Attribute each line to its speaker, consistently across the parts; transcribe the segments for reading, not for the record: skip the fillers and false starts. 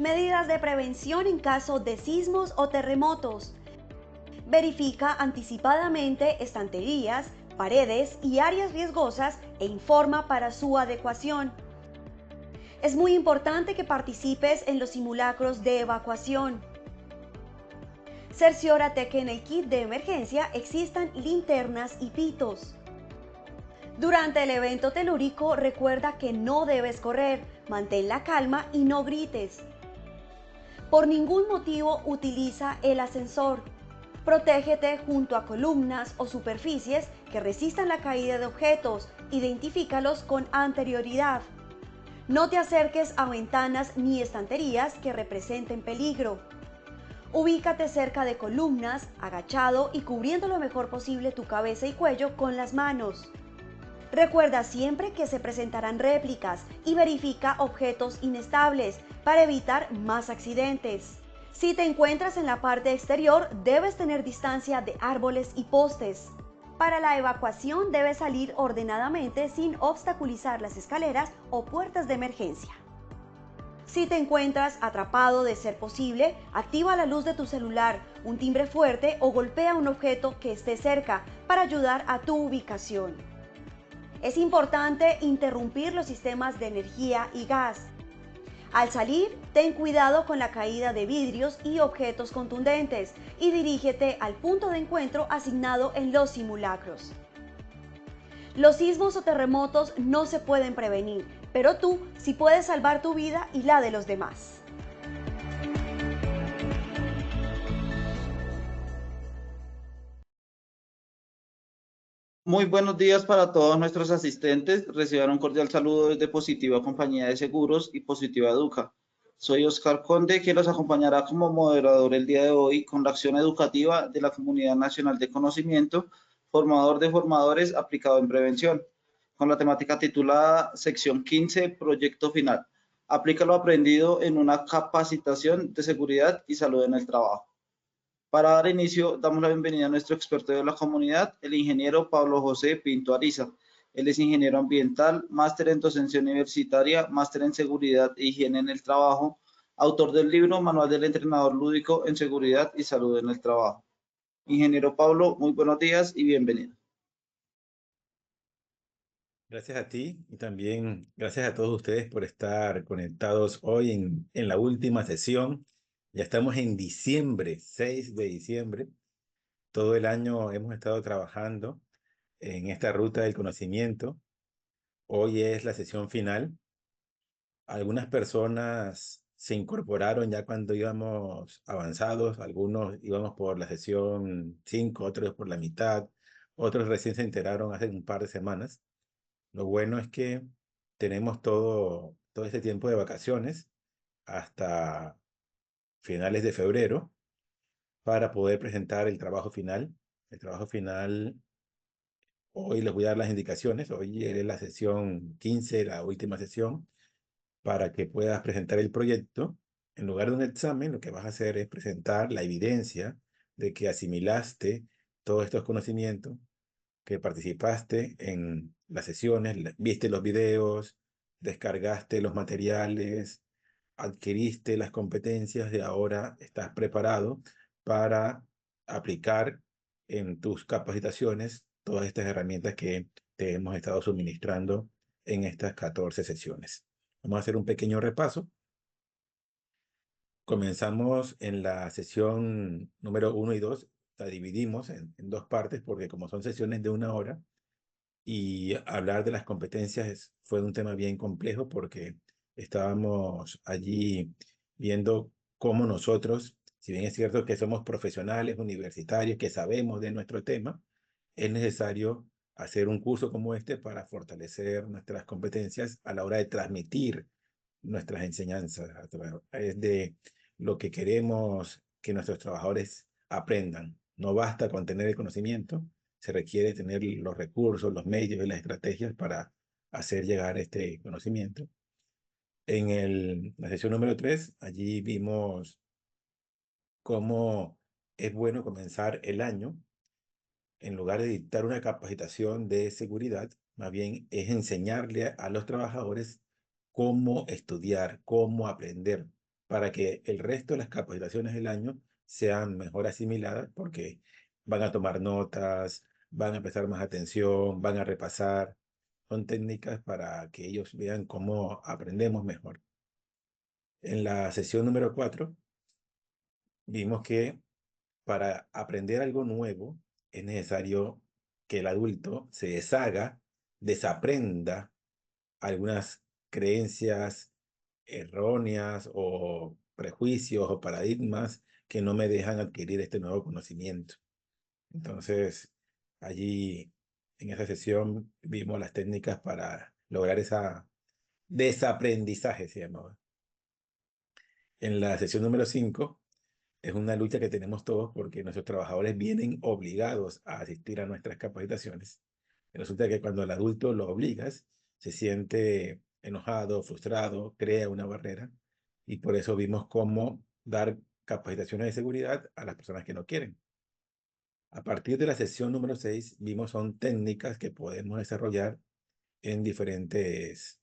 Speaker 1: Medidas de prevención en caso de sismos o terremotos. Verifica anticipadamente estanterías, paredes y áreas riesgosas e informa para su adecuación. Es muy importante que participes en los simulacros de evacuación. Cerciórate que en el kit de emergencia existan linternas y pitos. Durante el evento telúrico, recuerda que no debes correr, mantén la calma y no grites. Por ningún motivo utiliza el ascensor. Protégete junto a columnas o superficies que resistan la caída de objetos. Identifícalos con anterioridad. No te acerques a ventanas ni estanterías que representen peligro. Ubícate cerca de columnas, agachado y cubriendo lo mejor posible tu cabeza y cuello con las manos. Recuerda siempre que se presentarán réplicas y verifica objetos inestables para evitar más accidentes. Si te encuentras en la parte exterior, debes tener distancia de árboles y postes. Para la evacuación debes salir ordenadamente sin obstaculizar las escaleras o puertas de emergencia. Si te encuentras atrapado, de ser posible, activa la luz de tu celular, un timbre fuerte o golpea un objeto que esté cerca para ayudar a tu ubicación. Es importante interrumpir los sistemas de energía y gas. Al salir, ten cuidado con la caída de vidrios y objetos contundentes y dirígete al punto de encuentro asignado en los simulacros. Los sismos o terremotos no se pueden prevenir, pero tú sí puedes salvar tu vida y la de los demás.
Speaker 2: Muy buenos días para todos nuestros asistentes. Reciban un cordial saludo desde Positiva Compañía de Seguros y Positiva Educa. Soy Oscar Conde, quien los acompañará como moderador el día de hoy con la acción educativa de la Comunidad Nacional de Conocimiento, formador de formadores aplicado en prevención, con la temática titulada Sección 15, Proyecto Final. Aplica lo aprendido en una capacitación de seguridad y salud en el trabajo. Para dar inicio, damos la bienvenida a nuestro experto de la comunidad, el ingeniero Pablo José Pinto Ariza. Él es ingeniero ambiental, máster en docencia universitaria, máster en seguridad e higiene en el trabajo, autor del libro Manual del Entrenador Lúdico en Seguridad y Salud en el Trabajo. Ingeniero Pablo, muy buenos días y bienvenido.
Speaker 3: Gracias a ti y también gracias a todos ustedes por estar conectados hoy en la última sesión. Ya estamos en diciembre, 6 de diciembre. Todo el año hemos estado trabajando en esta ruta del conocimiento. Hoy es la sesión final. Algunas personas se incorporaron ya cuando íbamos avanzados. Algunos íbamos por la sesión 5, otros por la mitad. Otros recién se enteraron hace un par de semanas. Lo bueno es que tenemos todo este tiempo de vacaciones hasta finales de febrero para poder presentar el trabajo final. El trabajo final, hoy les voy a dar las indicaciones. Hoy es la sesión 15, la última sesión, para que puedas presentar el proyecto. En lugar de un examen, lo que vas a hacer es presentar la evidencia de que asimilaste todos estos conocimientos, que participaste en las sesiones, viste los videos, descargaste los materiales, adquiriste las competencias y ahora estás preparado para aplicar en tus capacitaciones todas estas herramientas que te hemos estado suministrando en estas 14 sesiones. Vamos a hacer un pequeño repaso. Comenzamos en la sesión número 1 y 2. La dividimos en dos partes porque como son sesiones de 1 hora, y hablar de las competencias fue un tema bien complejo porque estábamos allí viendo cómo nosotros, si bien es cierto que somos profesionales universitarios, que sabemos de nuestro tema, es necesario hacer un curso como este para fortalecer nuestras competencias a la hora de transmitir nuestras enseñanzas. Es de lo que queremos que nuestros trabajadores aprendan. No basta con tener el conocimiento, se requiere tener los recursos, los medios y las estrategias para hacer llegar este conocimiento. En la sesión número 3, allí vimos cómo es bueno comenzar el año, en lugar de dictar una capacitación de seguridad, más bien es enseñarle a los trabajadores cómo estudiar, cómo aprender, para que el resto de las capacitaciones del año sean mejor asimiladas, porque van a tomar notas, van a prestar más atención, van a repasar. Son técnicas para que ellos vean cómo aprendemos mejor. En la sesión número 4 vimos que para aprender algo nuevo es necesario que el adulto se deshaga, desaprenda algunas creencias erróneas o prejuicios o paradigmas que no me dejan adquirir este nuevo conocimiento. Entonces, allí en esa sesión vimos las técnicas para lograr esa desaprendizaje, se llamaba. En la sesión número 5 es una lucha que tenemos todos porque nuestros trabajadores vienen obligados a asistir a nuestras capacitaciones. Y resulta que cuando el adulto lo obligas, se siente enojado, frustrado, crea una barrera, y por eso vimos cómo dar capacitaciones de seguridad a las personas que no quieren. A partir de la sesión número 6 vimos son técnicas que podemos desarrollar en diferentes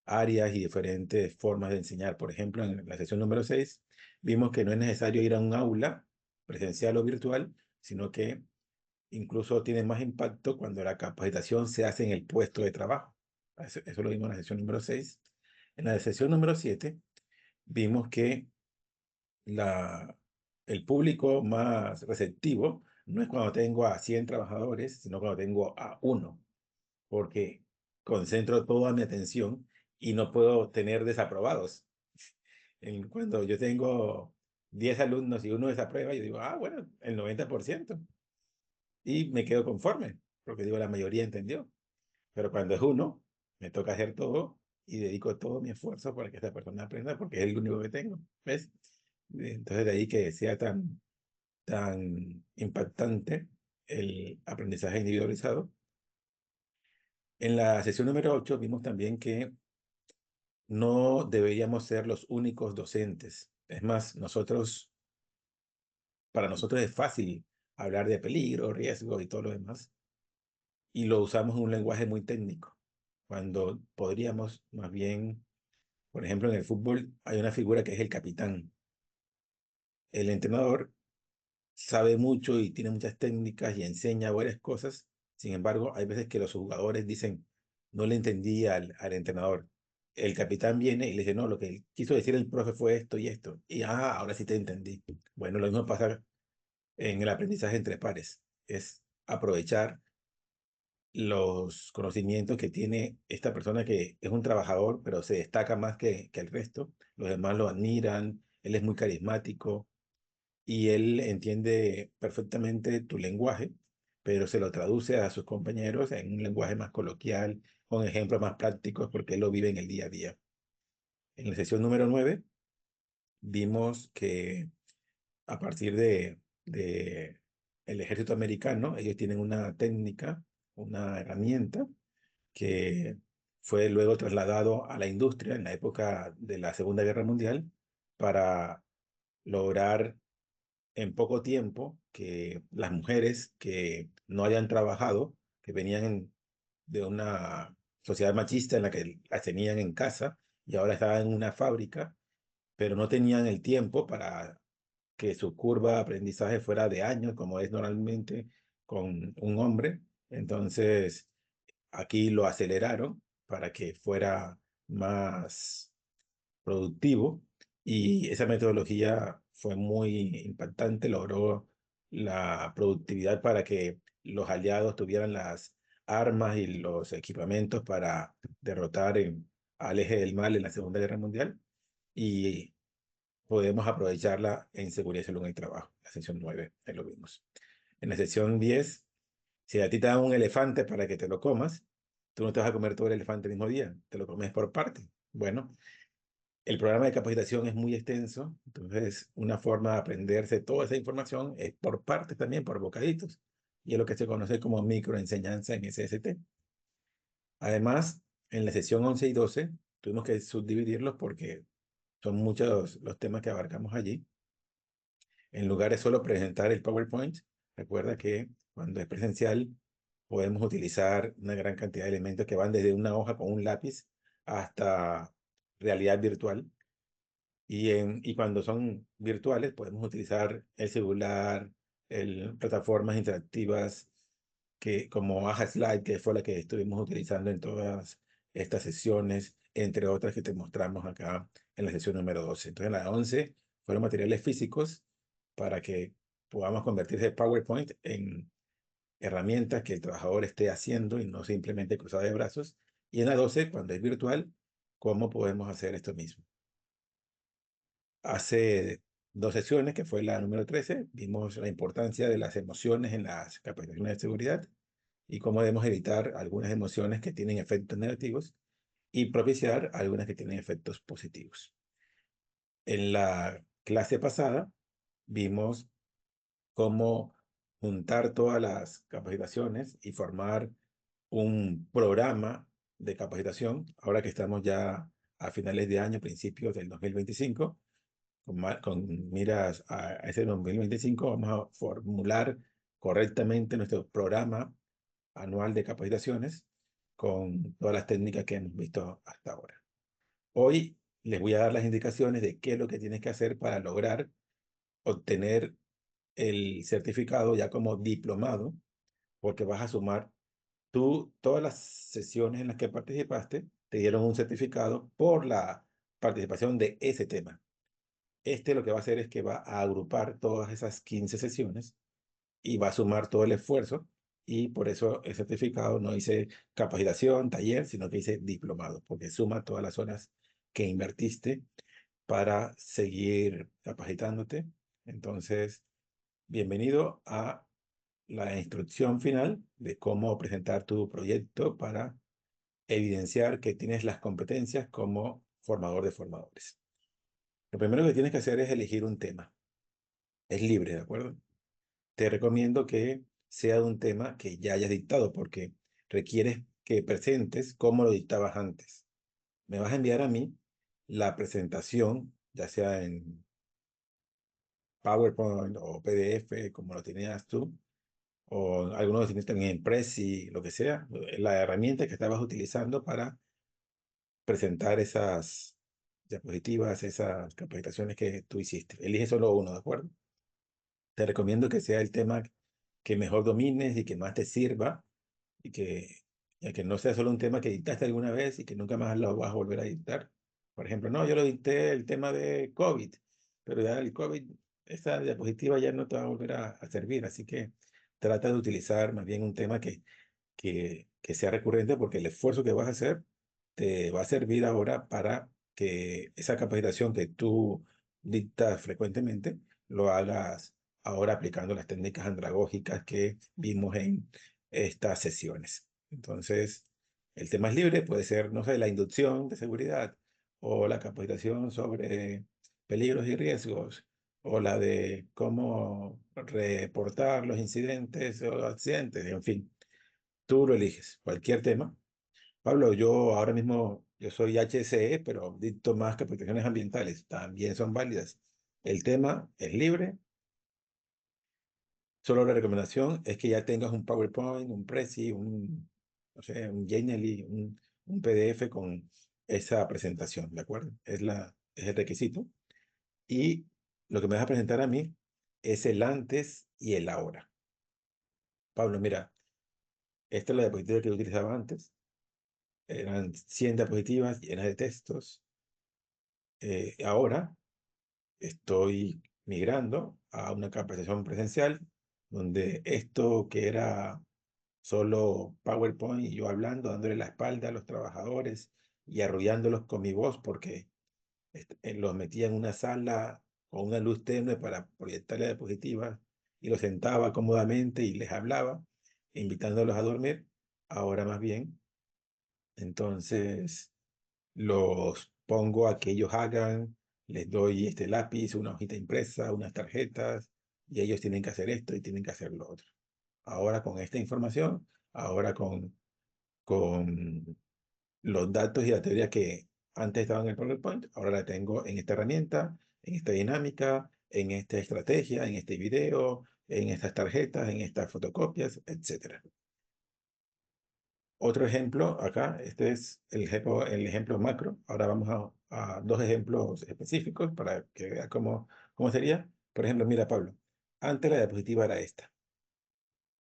Speaker 3: áreas y diferentes formas de enseñar. Por ejemplo, en la sesión número 6 vimos que no es necesario ir a un aula presencial o virtual, sino que incluso tiene más impacto cuando la capacitación se hace en el puesto de trabajo. Eso lo vimos en la sesión número 6. En la sesión número 7 vimos que el público más receptivo no es cuando tengo a 100 trabajadores, sino cuando tengo a uno, porque concentro toda mi atención y no puedo tener desaprobados. Cuando yo tengo 10 alumnos y uno desaprueba, yo digo, bueno, el 90%. Y me quedo conforme, porque digo, la mayoría entendió. Pero cuando es uno, me toca hacer todo y dedico todo mi esfuerzo para que esta persona aprenda, porque es el único que tengo. ¿Ves? Entonces, de ahí que sea tan impactante el aprendizaje individualizado. En la sesión número 8 vimos también que no deberíamos ser los únicos docentes. Es más, para nosotros es fácil hablar de peligro, riesgo y todo lo demás, y lo usamos en un lenguaje muy técnico, cuando podríamos más bien, por ejemplo, en el fútbol hay una figura que es el capitán. El entrenador sabe mucho y tiene muchas técnicas y enseña varias cosas. Sin embargo, hay veces que los jugadores dicen, no le entendí al entrenador. El capitán viene y le dice, no, lo que quiso decir el profe fue esto y esto. Y, ahora sí te entendí. Bueno, lo mismo pasa en el aprendizaje entre pares. Es aprovechar los conocimientos que tiene esta persona que es un trabajador, pero se destaca más que el resto. Los demás lo admiran, él es muy carismático y él entiende perfectamente tu lenguaje, pero se lo traduce a sus compañeros en un lenguaje más coloquial, con ejemplos más prácticos, porque él lo vive en el día a día. En la sesión número 9 vimos que a partir de el ejército americano, ellos tienen una técnica, una herramienta que fue luego trasladado a la industria en la época de la Segunda Guerra Mundial para lograr en poco tiempo que las mujeres que no hayan trabajado, que venían de una sociedad machista en la que las tenían en casa y ahora estaban en una fábrica, pero no tenían el tiempo para que su curva de aprendizaje fuera de años, como es normalmente con un hombre. Entonces, aquí lo aceleraron para que fuera más productivo, y esa metodología fue muy impactante, logró la productividad para que los aliados tuvieran las armas y los equipamientos para derrotar al eje del mal en la Segunda Guerra Mundial, y podemos aprovecharla en seguridad y salud en el trabajo. La sección 9, ahí lo vimos. En la sección 10, si a ti te dan un elefante para que te lo comas, tú no te vas a comer todo el elefante el mismo día, te lo comes por parte. Bueno, el programa de capacitación es muy extenso, entonces una forma de aprenderse toda esa información es por partes también, por bocaditos, y es lo que se conoce como microenseñanza en SST. Además, en la sesión 11 y 12 tuvimos que subdividirlos porque son muchos los temas que abarcamos allí. En lugar de solo presentar el PowerPoint, recuerda que cuando es presencial podemos utilizar una gran cantidad de elementos que van desde una hoja con un lápiz hasta realidad virtual. Y cuando son virtuales, podemos utilizar el celular, plataformas interactivas como Aja Slide, que fue la que estuvimos utilizando en todas estas sesiones, entre otras que te mostramos acá en la sesión número 12. Entonces, en la 11 fueron materiales físicos para que podamos convertir ese PowerPoint en herramientas que el trabajador esté haciendo y no simplemente cruzado de brazos. Y en la 12, cuando es virtual, ¿cómo podemos hacer esto mismo? Hace 2 sesiones, que fue la número 13, vimos la importancia de las emociones en las capacitaciones de seguridad y cómo debemos evitar algunas emociones que tienen efectos negativos y propiciar algunas que tienen efectos positivos. En la clase pasada vimos cómo juntar todas las capacitaciones y formar un programa de capacitación, ahora que estamos ya a finales de año, principios del 2025, con miras a ese 2025, vamos a formular correctamente nuestro programa anual de capacitaciones con todas las técnicas que hemos visto hasta ahora. Hoy les voy a dar las indicaciones de qué es lo que tienes que hacer para lograr obtener el certificado ya como diplomado, porque vas a sumar todas las sesiones en las que participaste, te dieron un certificado por la participación de ese tema. Lo que va a hacer es que va a agrupar todas esas 15 sesiones y va a sumar todo el esfuerzo, y por eso el certificado no dice capacitación, taller, sino que dice diplomado, porque suma todas las horas que invertiste para seguir capacitándote. Entonces, bienvenido a la instrucción final de cómo presentar tu proyecto para evidenciar que tienes las competencias como formador de formadores. Lo primero que tienes que hacer es elegir un tema. Es libre, ¿de acuerdo? Te recomiendo que sea de un tema que ya hayas dictado, porque requieres que presentes como lo dictabas antes. Me vas a enviar a mí la presentación, ya sea en PowerPoint o PDF, como lo tenías tú, o algunos lo tienen también en Prezi, lo que sea, la herramienta que estabas utilizando para presentar esas diapositivas, esas capacitaciones que tú hiciste. Elige solo uno, ¿de acuerdo? Te recomiendo que sea el tema que mejor domines y que más te sirva, y que no sea solo un tema que dictaste alguna vez y que nunca más lo vas a volver a dictar. Por ejemplo, no, yo lo dicté el tema de COVID, pero ya el COVID, esa diapositiva ya no te va a volver a servir, así que trata de utilizar más bien un tema que sea recurrente, porque el esfuerzo que vas a hacer te va a servir ahora para que esa capacitación que tú dictas frecuentemente lo hagas ahora aplicando las técnicas andragógicas que vimos en estas sesiones. Entonces, el tema es libre, puede ser, no sé, la inducción de seguridad, o la capacitación sobre peligros y riesgos, o la de cómo reportar los incidentes o accidentes, en fin, tú lo eliges, cualquier tema. Pablo, yo ahora mismo, yo soy HSE, pero dicto más capacitaciones ambientales, también son válidas. El tema es libre. Solo la recomendación es que ya tengas un PowerPoint, un Prezi, no sé, un Genially, un PDF con esa presentación, ¿de acuerdo? Es el requisito. Y lo que me vas a presentar a mí es el antes y el ahora. Pablo, mira, esta es la diapositiva que yo utilizaba antes. Eran 100 diapositivas llenas de textos. Ahora estoy migrando a una capacitación presencial, donde esto que era solo PowerPoint y yo hablando, dándole la espalda a los trabajadores y arrullándolos con mi voz, porque los metía en una sala con una luz tenue para proyectar la diapositiva, y los sentaba cómodamente y les hablaba, invitándolos a dormir. Ahora más bien, entonces los pongo a que ellos hagan, les doy este lápiz, una hojita impresa, unas tarjetas, y ellos tienen que hacer esto y tienen que hacer lo otro. Ahora con esta información, ahora con los datos y la teoría que antes estaban en el PowerPoint, ahora la tengo en esta herramienta, en esta dinámica, en esta estrategia, en este video, en estas tarjetas, en estas fotocopias, etc. Otro ejemplo acá, este es el ejemplo macro. Ahora vamos a dos ejemplos específicos para que vea cómo sería. Por ejemplo, mira, Pablo, antes la diapositiva era esta.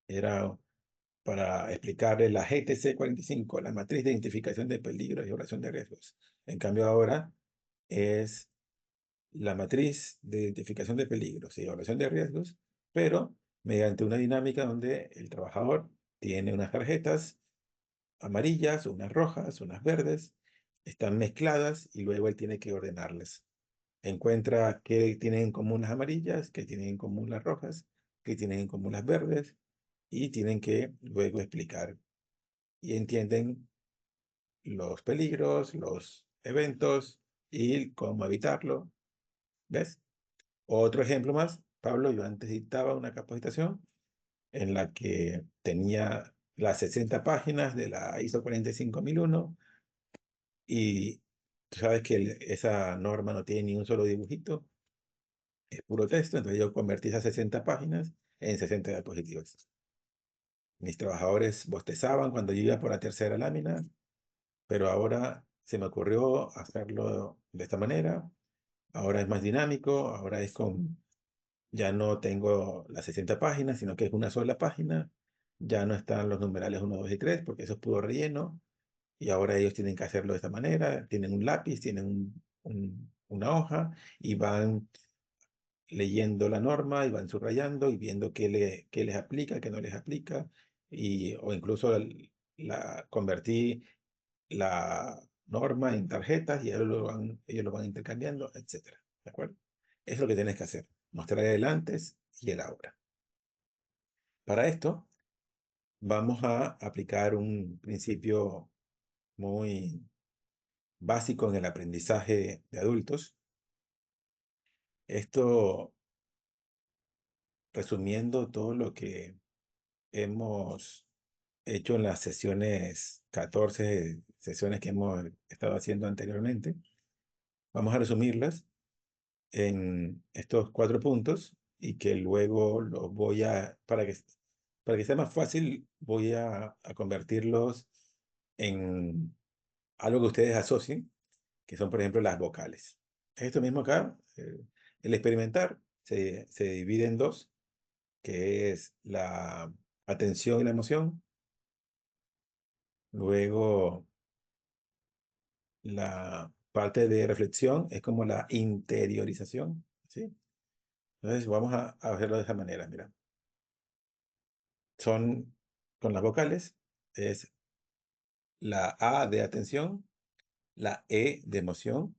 Speaker 3: Era para explicarle la GTC 45, la matriz de identificación de peligros y evaluación de riesgos. En cambio, ahora es la matriz de identificación de peligros y evaluación de riesgos, pero mediante una dinámica donde el trabajador tiene unas tarjetas amarillas, unas rojas, unas verdes, están mezcladas y luego él tiene que ordenarlas. Encuentra qué tienen en común las amarillas, qué tienen en común las rojas, qué tienen en común las verdes, y tienen que luego explicar y entienden los peligros, los eventos y cómo evitarlo. ¿Ves? Otro ejemplo más, Pablo, yo antes dictaba una capacitación en la que tenía las 60 páginas de la ISO 45001 y tú sabes que esa norma no tiene ni un solo dibujito, es puro texto, entonces yo convertí esas 60 páginas en 60 diapositivas. Mis trabajadores bostezaban cuando yo iba por la tercera lámina, pero ahora se me ocurrió hacerlo de esta manera. Ahora es más dinámico, ahora es ya no tengo las 60 páginas, sino que es una sola página. Ya no están los numerales 1, 2 y 3, porque eso es puro relleno. Y ahora ellos tienen que hacerlo de esta manera. Tienen un lápiz, tienen una hoja y van leyendo la norma y van subrayando y viendo qué les aplica, qué no les aplica. O incluso convertí la norma en tarjetas y ellos lo van intercambiando, etcétera. ¿De acuerdo? Es lo que tienes que hacer. Mostrar el antes y el ahora. Para esto, vamos a aplicar un principio muy básico en el aprendizaje de adultos. Esto, resumiendo todo lo que hemos hecho en las 14 sesiones que hemos estado haciendo anteriormente, vamos a resumirlas en estos 4 puntos y que luego los voy para que sea más fácil, voy a convertirlos en algo que ustedes asocien, que son, por ejemplo, las vocales. Esto mismo acá, el experimentar se divide en dos, que es la atención y la emoción. Luego, la parte de reflexión es como la interiorización, ¿sí? Entonces, vamos a hacerlo de esa manera, mira. Son con las vocales, es la A de atención, la E de emoción,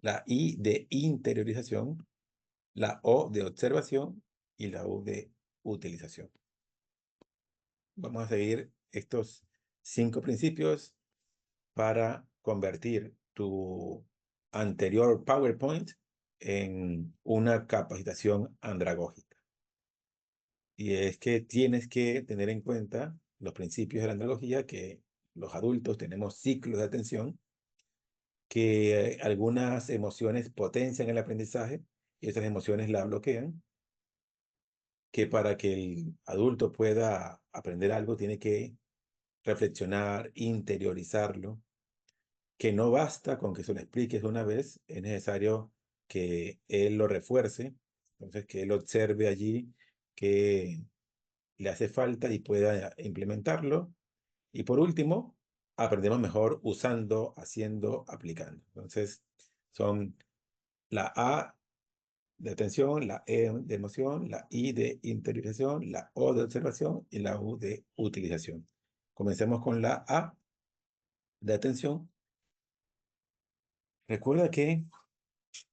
Speaker 3: la I de interiorización, la O de observación y la U de utilización. Vamos a seguir estos 5 principios para convertir tu anterior PowerPoint en una capacitación andragógica. Y es que tienes que tener en cuenta los principios de la andragogía, que los adultos tenemos ciclos de atención, que algunas emociones potencian el aprendizaje y otras emociones la bloquean, que para que el adulto pueda aprender algo tiene que reflexionar, interiorizarlo, que no basta con que se lo expliques una vez, es necesario que él lo refuerce, entonces que él observe allí que le hace falta y pueda implementarlo. Y por último, aprendemos mejor usando, haciendo, aplicando. Entonces, son la A de atención, la E de emoción, la I de interiorización, la O de observación y la U de utilización. Comencemos con la A de atención. Recuerda que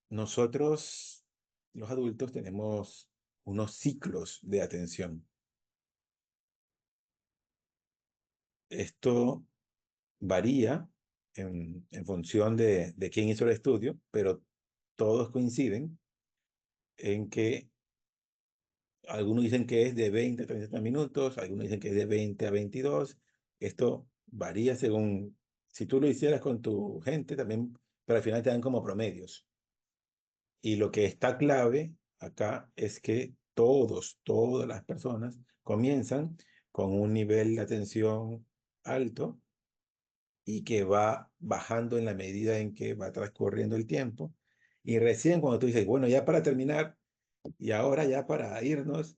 Speaker 3: nosotros, los adultos, tenemos unos ciclos de atención. Esto varía en función de quién hizo el estudio, pero todos coinciden en que algunos dicen que es de 20 a 30 minutos, algunos dicen que es de 20 a 22. Esto varía según, si tú lo hicieras con tu gente también, pero al final te dan como promedios. Y lo que está clave acá es que todas las personas comienzan con un nivel de atención alto y que va bajando en la medida en que va transcurriendo el tiempo. Y recién cuando tú dices, bueno, ya para terminar y ahora ya para irnos,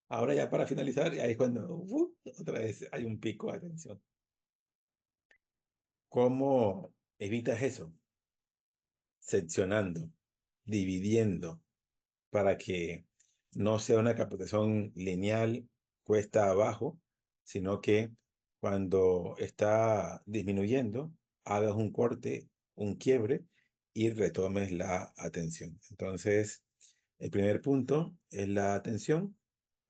Speaker 3: ahora ya para finalizar, y ahí es cuando otra vez hay un pico de atención. ¿Cómo evitas eso? Seccionando, dividiendo, para que no sea una captación lineal cuesta abajo, sino que cuando está disminuyendo, hagas un corte, un quiebre y retomes la atención. Entonces, el primer punto es la atención,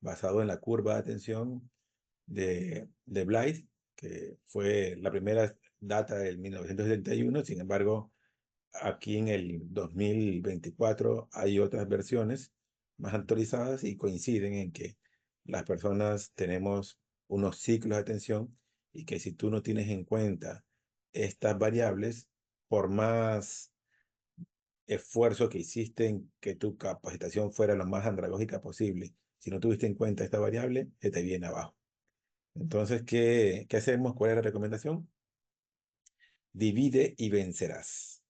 Speaker 3: basado en la curva de atención de Blythe, que fue la primera data del 1971. Sin embargo, aquí en el 2024 hay otras versiones más actualizadas y coinciden en que las personas tenemos unos ciclos de atención y que si tú no tienes en cuenta estas variables, por más esfuerzo que hiciste en que tu capacitación fuera lo más andragógica posible, si no tuviste en cuenta esta variable, se te viene abajo. Entonces, ¿qué hacemos? ¿Cuál es la recomendación? Divide y vencerás.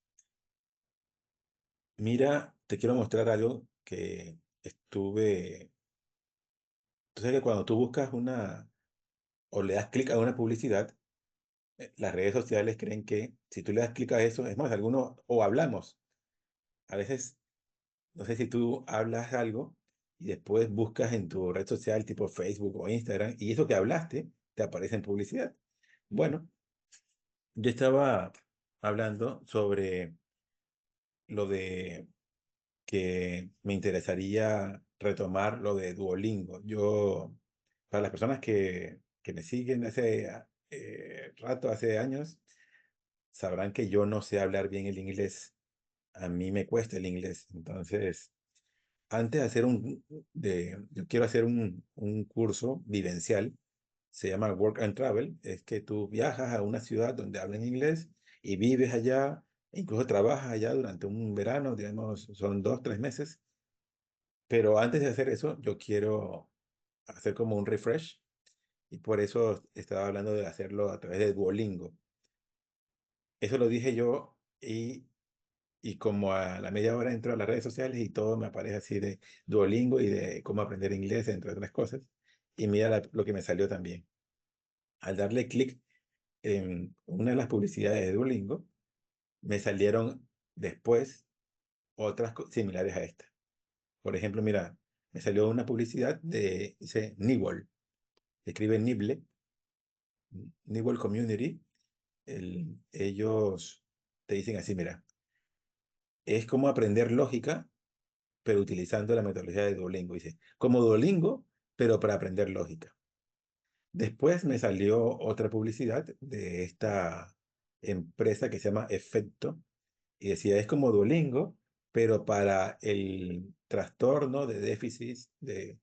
Speaker 3: Mira, te quiero mostrar algo que estuve. Tú sabes que cuando tú buscas o le das clic a una publicidad, las redes sociales creen que si tú le das clic a eso, es más, algunos, o hablamos. A veces, no sé si tú hablas algo y después buscas en tu red social tipo Facebook o Instagram y eso que hablaste te aparece en publicidad. Bueno, yo estaba hablando sobre lo de que me interesaría retomar lo de Duolingo. Para las personas que me siguen hace rato, hace años, sabrán que yo no sé hablar bien el inglés. A mí me cuesta el inglés. Entonces, antes de yo quiero hacer un curso vivencial, se llama Work and Travel, es que tú viajas a una ciudad donde hablan inglés y vives allá, e incluso trabajas allá durante un verano, digamos, son 2, 3 meses. Pero antes de hacer eso, yo quiero hacer como un refresh y por eso estaba hablando de hacerlo a través de Duolingo. Eso lo dije yo y como a la media hora entro a las redes sociales y todo me aparece así de Duolingo y de cómo aprender inglés, entre otras cosas. Y mira lo que me salió también. Al darle clic en una de las publicidades de Duolingo, me salieron después otras similares a esta. Por ejemplo, mira, me salió una publicidad dice Nibble, escribe Nibble Community. Ellos te dicen así, mira, es como aprender lógica, pero utilizando la metodología de Duolingo. Dice, como Duolingo, pero para aprender lógica. Después me salió otra publicidad de esta empresa que se llama Efecto y decía, es como Duolingo, pero para el trastorno de déficit de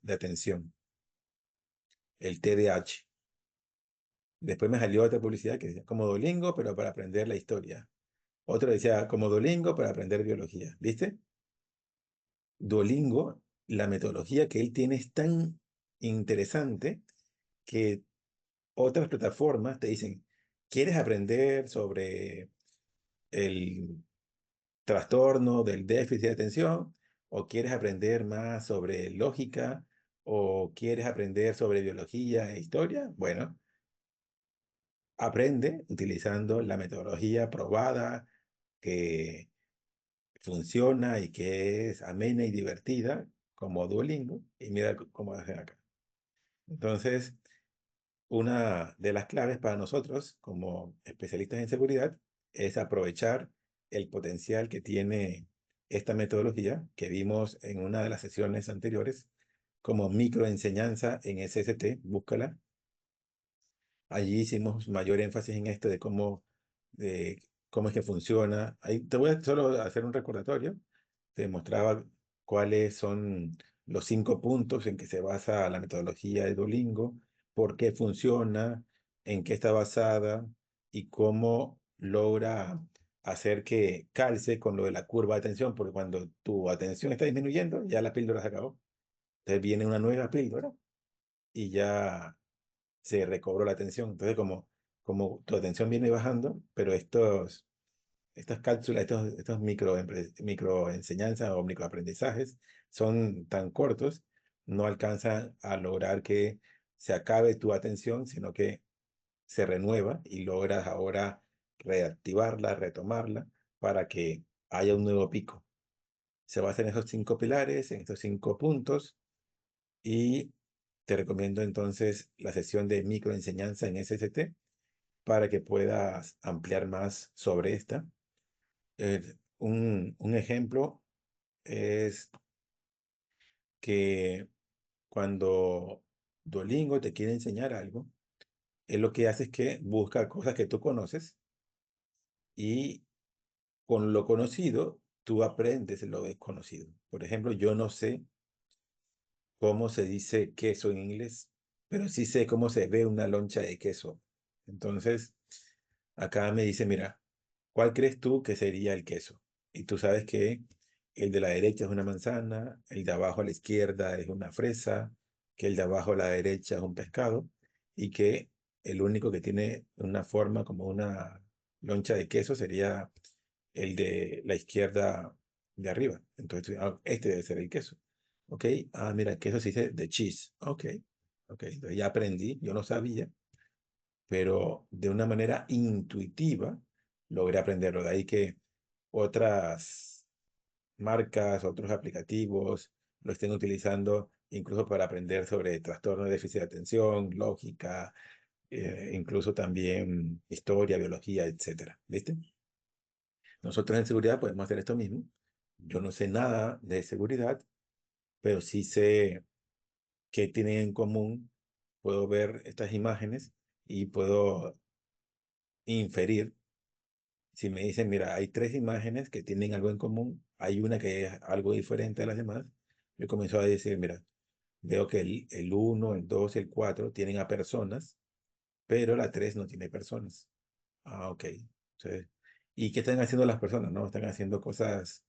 Speaker 3: atención, el TDAH. Después me salió otra publicidad que decía, como Duolingo, pero para aprender la historia. Otro decía, como Duolingo, para aprender biología. ¿Viste? Duolingo, la metodología que él tiene es tan interesante que otras plataformas te dicen, ¿quieres aprender sobre el trastorno del déficit de atención? ¿O quieres aprender más sobre lógica? ¿O quieres aprender sobre biología e historia? Bueno, aprende utilizando la metodología probada que funciona y que es amena y divertida como Duolingo. Y mira cómo hacen acá. Entonces, una de las claves para nosotros como especialistas en seguridad es aprovechar el potencial que tiene esta metodología que vimos en una de las sesiones anteriores como microenseñanza en SST, búscala. Allí hicimos mayor énfasis en esto de cómo es que funciona. Ahí te voy a solo hacer un recordatorio. Te mostraba cuáles son los 5 puntos en que se basa la metodología de Duolingo, por qué funciona, en qué está basada y cómo logra hacer que calce con lo de la curva de atención, porque cuando tu atención está disminuyendo, ya la píldora se acabó. Entonces viene una nueva píldora y ya se recobró la atención. Entonces, como como tu atención viene bajando, pero estas cápsulas, estos microenseñanzas o microaprendizajes son tan cortos, no alcanzan a lograr que se acabe tu atención, sino que se renueva y logras ahora reactivarla, retomarla, para que haya un nuevo pico. Se basa en esos 5 pilares, en estos 5 puntos, y te recomiendo entonces la sesión de microenseñanza en SST para que puedas ampliar más sobre esta. Un ejemplo es que cuando Duolingo te quiere enseñar algo, él lo que hace es que busca cosas que tú conoces y con lo conocido tú aprendes lo desconocido. Por ejemplo, yo no sé cómo se dice queso en inglés, pero sí sé cómo se ve una loncha de queso. Entonces, acá me dice, mira, ¿cuál crees tú que sería el queso? Y tú sabes que el de la derecha es una manzana, el de abajo a la izquierda es una fresa, que el de abajo a la derecha es un pescado, y que el único que tiene una forma como una loncha de queso sería el de la izquierda de arriba. Entonces, este debe ser el queso. ¿Ok? Ah, mira, queso se dice de cheese. Ok. Ok, entonces ya aprendí, yo no sabía, pero de una manera intuitiva logré aprenderlo. De ahí que otras marcas, otros aplicativos lo estén utilizando incluso para aprender sobre trastornos de déficit de atención, lógica, incluso también historia, biología, etcétera. ¿Viste? Nosotros en seguridad podemos hacer esto mismo. Yo no sé nada de seguridad, pero sí sé qué tienen en común. Puedo ver estas imágenes y puedo inferir. Si me dicen, mira, hay 3 imágenes que tienen algo en común, hay una que es algo diferente a las demás, yo comienzo a decir, mira, veo que el 1, el 2, el 4 tienen a personas, pero la 3 no tiene personas. Ah, ok. Entonces, ¿y qué están haciendo las personas? No, están haciendo cosas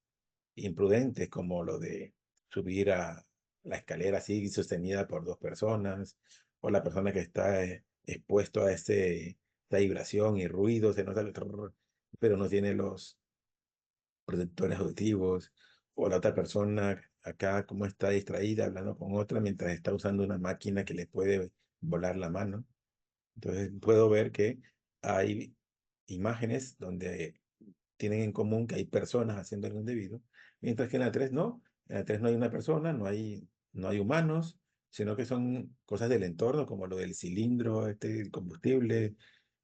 Speaker 3: imprudentes como lo de subir a la escalera así sostenida por 2 personas, o la persona que está expuesto a esta vibración y ruido, se nota el trrr, pero no tiene los protectores auditivos, o la otra persona acá como está distraída hablando con otra mientras está usando una máquina que le puede volar la mano. Entonces puedo ver que hay imágenes donde tienen en común que hay personas haciendo algo indebido, mientras que en la 3 no. En la 3 no hay una persona, no hay humanos, sino que son cosas del entorno, como lo del cilindro, el combustible,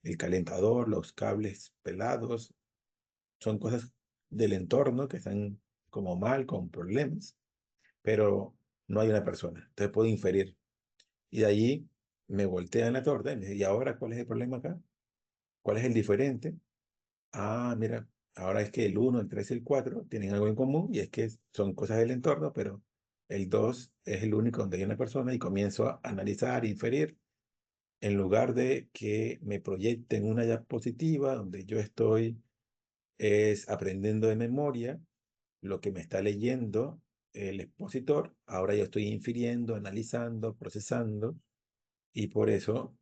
Speaker 3: el calentador, los cables pelados, son cosas del entorno que están como mal, con problemas, pero no hay una persona. Entonces puedo inferir. Y de allí me voltean la torta y me dicen, ¿y ahora cuál es el problema acá? ¿Cuál es el diferente? Ah, mira, ahora es que el 1, el 3 y el 4 tienen algo en común y es que son cosas del entorno, pero el 2 es el único donde hay una persona y comienzo a analizar, inferir, en lugar de que me proyecten una diapositiva donde yo estoy es aprendiendo de memoria lo que me está leyendo el expositor. Ahora yo estoy infiriendo, analizando, procesando, y por eso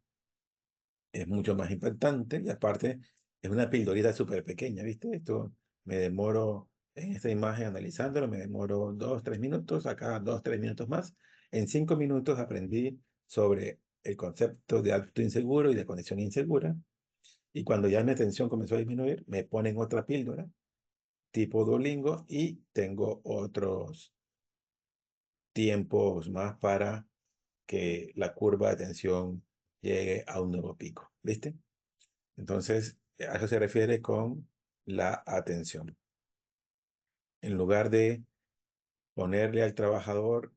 Speaker 3: es mucho más impactante. Y aparte, es una pildorita súper pequeña, ¿viste? Esto me demoro en esta imagen analizándolo, me demoro 2, 3 minutos, acá 2, 3 minutos más. En 5 minutos aprendí sobre el concepto de acto inseguro y de conexión insegura. Y cuando ya mi atención comenzó a disminuir, me ponen otra píldora tipo Duolingo y tengo otros tiempos más para que la curva de atención llegue a un nuevo pico, ¿viste? Entonces, a eso se refiere con la atención. En lugar de ponerle al trabajador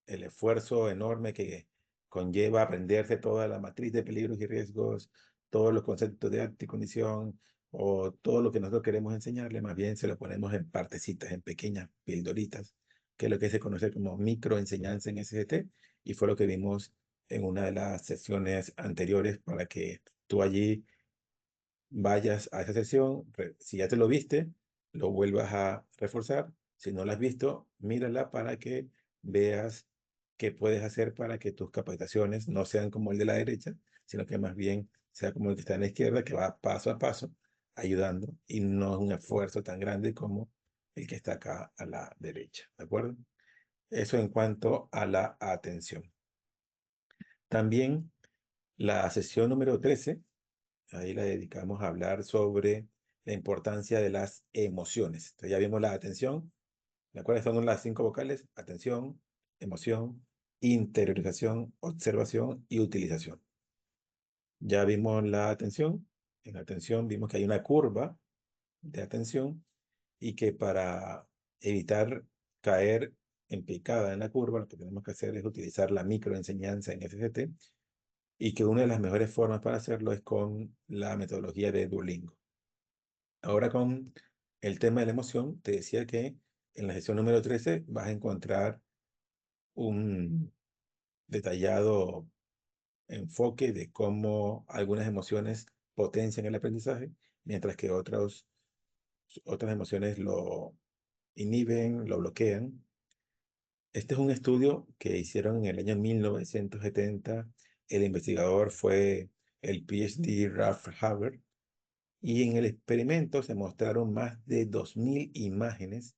Speaker 3: el esfuerzo enorme que conlleva aprenderse toda la matriz de peligros y riesgos, todos los conceptos de acto y condición, o todo lo que nosotros queremos enseñarle, más bien se lo ponemos en partecitas, en pequeñas pildoritas, que es lo que se conoce como microenseñanza en SGT, y fue lo que vimos en una de las sesiones anteriores para que tú allí vayas a esa sesión, si ya te lo viste, lo vuelvas a reforzar. Si no lo has visto, mírala para que veas qué puedes hacer para que tus capacitaciones no sean como el de la derecha, sino que más bien sea como el que está en la izquierda, que va paso a paso, ayudando, y no es un esfuerzo tan grande como el que está acá a la derecha, ¿de acuerdo? Eso en cuanto a la atención. También la sesión número 13, ahí la dedicamos a hablar sobre la importancia de las emociones. Entonces ya vimos la atención, ¿de acuerdo? Son las 5 vocales: atención, emoción, interiorización, observación y utilización. Ya vimos la atención. En la atención vimos que hay una curva de atención y que para evitar caer en picada en la curva, lo que tenemos que hacer es utilizar la microenseñanza en FCT, y que una de las mejores formas para hacerlo es con la metodología de Duolingo. Ahora con el tema de la emoción, te decía que en la sesión número 13 vas a encontrar un detallado enfoque de cómo algunas emociones potencian el aprendizaje, mientras que otras emociones lo inhiben, lo bloquean. Este es un estudio que hicieron en el año 1970. El investigador fue el PhD Ralph Haber, y en el experimento se mostraron más de 2.000 imágenes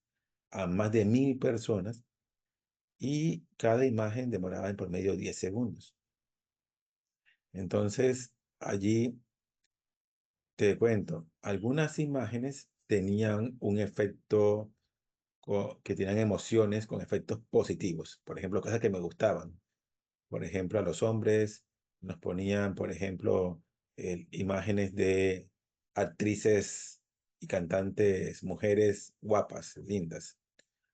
Speaker 3: a más de 1.000 personas, y cada imagen demoraba en promedio 10 segundos. Entonces, allí te cuento, algunas imágenes tenían un efecto, que tenían emociones con efectos positivos. Por ejemplo, cosas que me gustaban. Por ejemplo, a los hombres nos ponían, por ejemplo, imágenes de actrices y cantantes, mujeres guapas, lindas.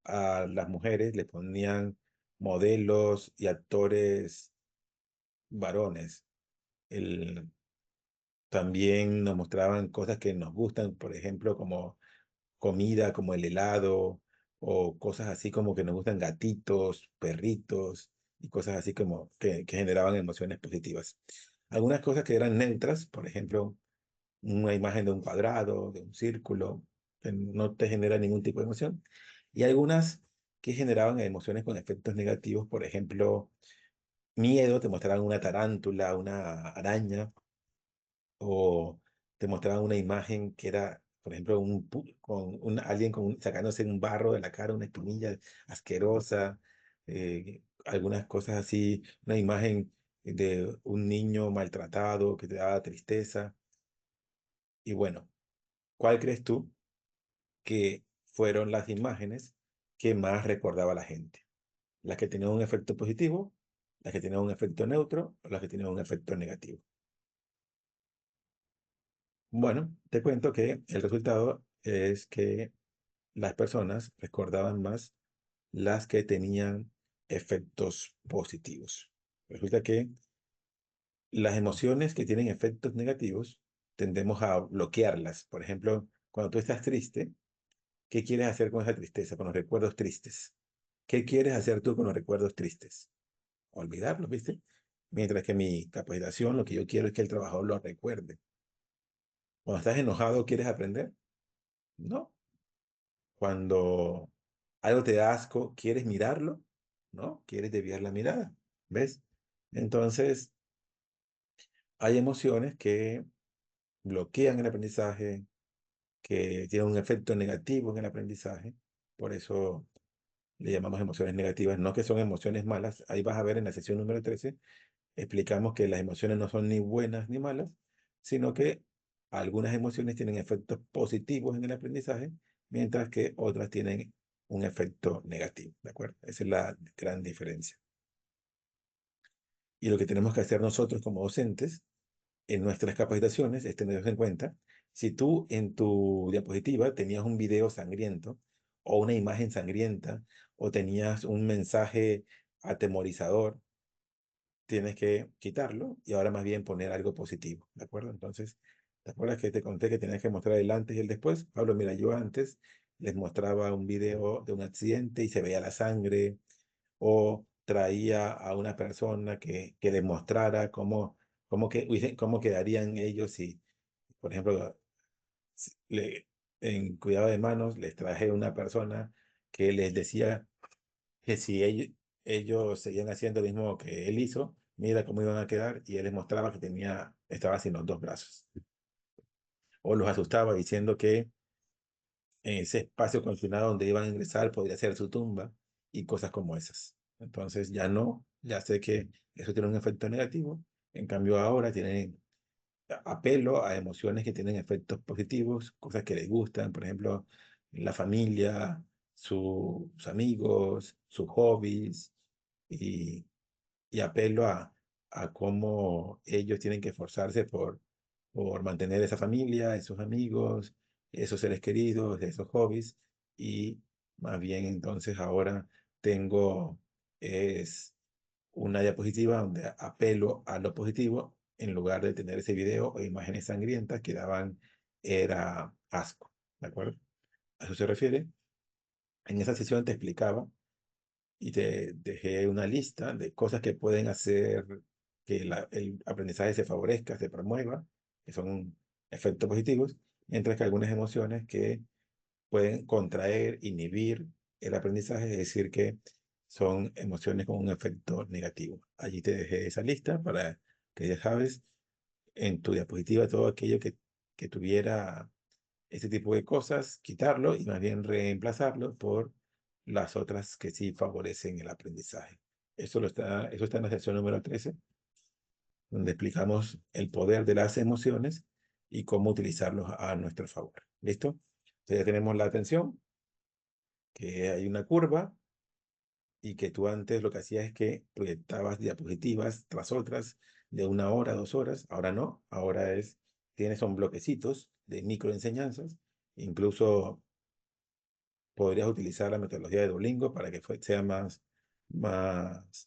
Speaker 3: A las mujeres le ponían modelos y actores varones. También nos mostraban cosas que nos gustan, por ejemplo, como comida, como el helado, o cosas así como que nos gustan gatitos, perritos, y cosas así como que generaban emociones positivas. Algunas cosas que eran neutras, por ejemplo, una imagen de un cuadrado, de un círculo, que no te genera ningún tipo de emoción. Y algunas que generaban emociones con efectos negativos, por ejemplo, miedo, te mostraban una tarántula, una araña, o te mostraban una imagen que era, por ejemplo, alguien sacándose un barro de la cara, una espinilla asquerosa, algunas cosas así, una imagen de un niño maltratado que te daba tristeza. Y bueno, ¿cuál crees tú que fueron las imágenes que más recordaba la gente? ¿Las que tenían un efecto positivo, las que tenían un efecto neutro, o las que tenían un efecto negativo? Bueno, te cuento que el resultado es que las personas recordaban más las que tenían efectos positivos. Resulta que las emociones que tienen efectos negativos tendemos a bloquearlas. Por ejemplo, cuando tú estás triste, ¿qué quieres hacer con esa tristeza, con los recuerdos tristes? ¿Qué quieres hacer tú con los recuerdos tristes? Olvidarlos, ¿viste? Mientras que mi capacitación, lo que yo quiero es que el trabajador lo recuerde. Cuando estás enojado, ¿quieres aprender? No. Cuando algo te da asco, ¿quieres mirarlo? ¿No? ¿Quieres desviar la mirada? ¿Ves? Entonces, hay emociones que bloquean el aprendizaje, que tienen un efecto negativo en el aprendizaje. Por eso le llamamos emociones negativas, no que son emociones malas. Ahí vas a ver en la sesión número 13, explicamos que las emociones no son ni buenas ni malas, sino que algunas emociones tienen efectos positivos en el aprendizaje, mientras que otras tienen un efecto negativo, ¿de acuerdo? Esa es la gran diferencia. Y lo que tenemos que hacer nosotros como docentes en nuestras capacitaciones es tener en cuenta, si tú en tu diapositiva tenías un video sangriento, o una imagen sangrienta, o tenías un mensaje atemorizador, tienes que quitarlo y ahora más bien poner algo positivo, ¿de acuerdo? Entonces, ¿te acuerdas que te conté que tenías que mostrar el antes y el después? Pablo, mira, yo antes les mostraba un video de un accidente y se veía la sangre, o traía a una persona que les mostrara cómo quedarían ellos si, por ejemplo, en cuidado de manos les traje una persona que les decía que si ellos seguían haciendo lo mismo que él hizo, mira cómo iban a quedar, y él les mostraba que tenía estaba sin los dos brazos. O los asustaba diciendo que en ese espacio confinado donde iban a ingresar podría ser su tumba y cosas como esas. Entonces ya no, ya sé que eso tiene un efecto negativo. En cambio ahora tienen apelo a emociones que tienen efectos positivos, cosas que les gustan, por ejemplo, la familia, sus amigos, sus hobbies, y, y apelo a cómo ellos tienen que esforzarse por mantener esa familia, esos amigos, esos seres queridos, esos hobbies, y más bien entonces ahora tengo es una diapositiva donde apelo a lo positivo en lugar de tener ese video o imágenes sangrientas que daban, era asco, ¿de acuerdo? A eso se refiere. En esa sesión te explicaba y te dejé una lista de cosas que pueden hacer que el aprendizaje se favorezca, se promueva, que son efectos positivos, mientras que algunas emociones que pueden contraer, inhibir el aprendizaje, es decir, que son emociones con un efecto negativo. Allí te dejé esa lista para que ya sabes en tu diapositiva todo aquello que tuviera ese tipo de cosas, quitarlo y más bien reemplazarlo por las otras que sí favorecen el aprendizaje. Eso está en la sección número 13, donde explicamos el poder de las emociones y cómo utilizarlos a nuestro favor. ¿Listo? Entonces ya tenemos la atención, que hay una curva y que tú antes lo que hacías es que proyectabas diapositivas tras otras de 1 hora, 2 horas. Ahora no, ahora son bloquecitos de microenseñanzas. Incluso podrías utilizar la metodología de Duolingo para que sea más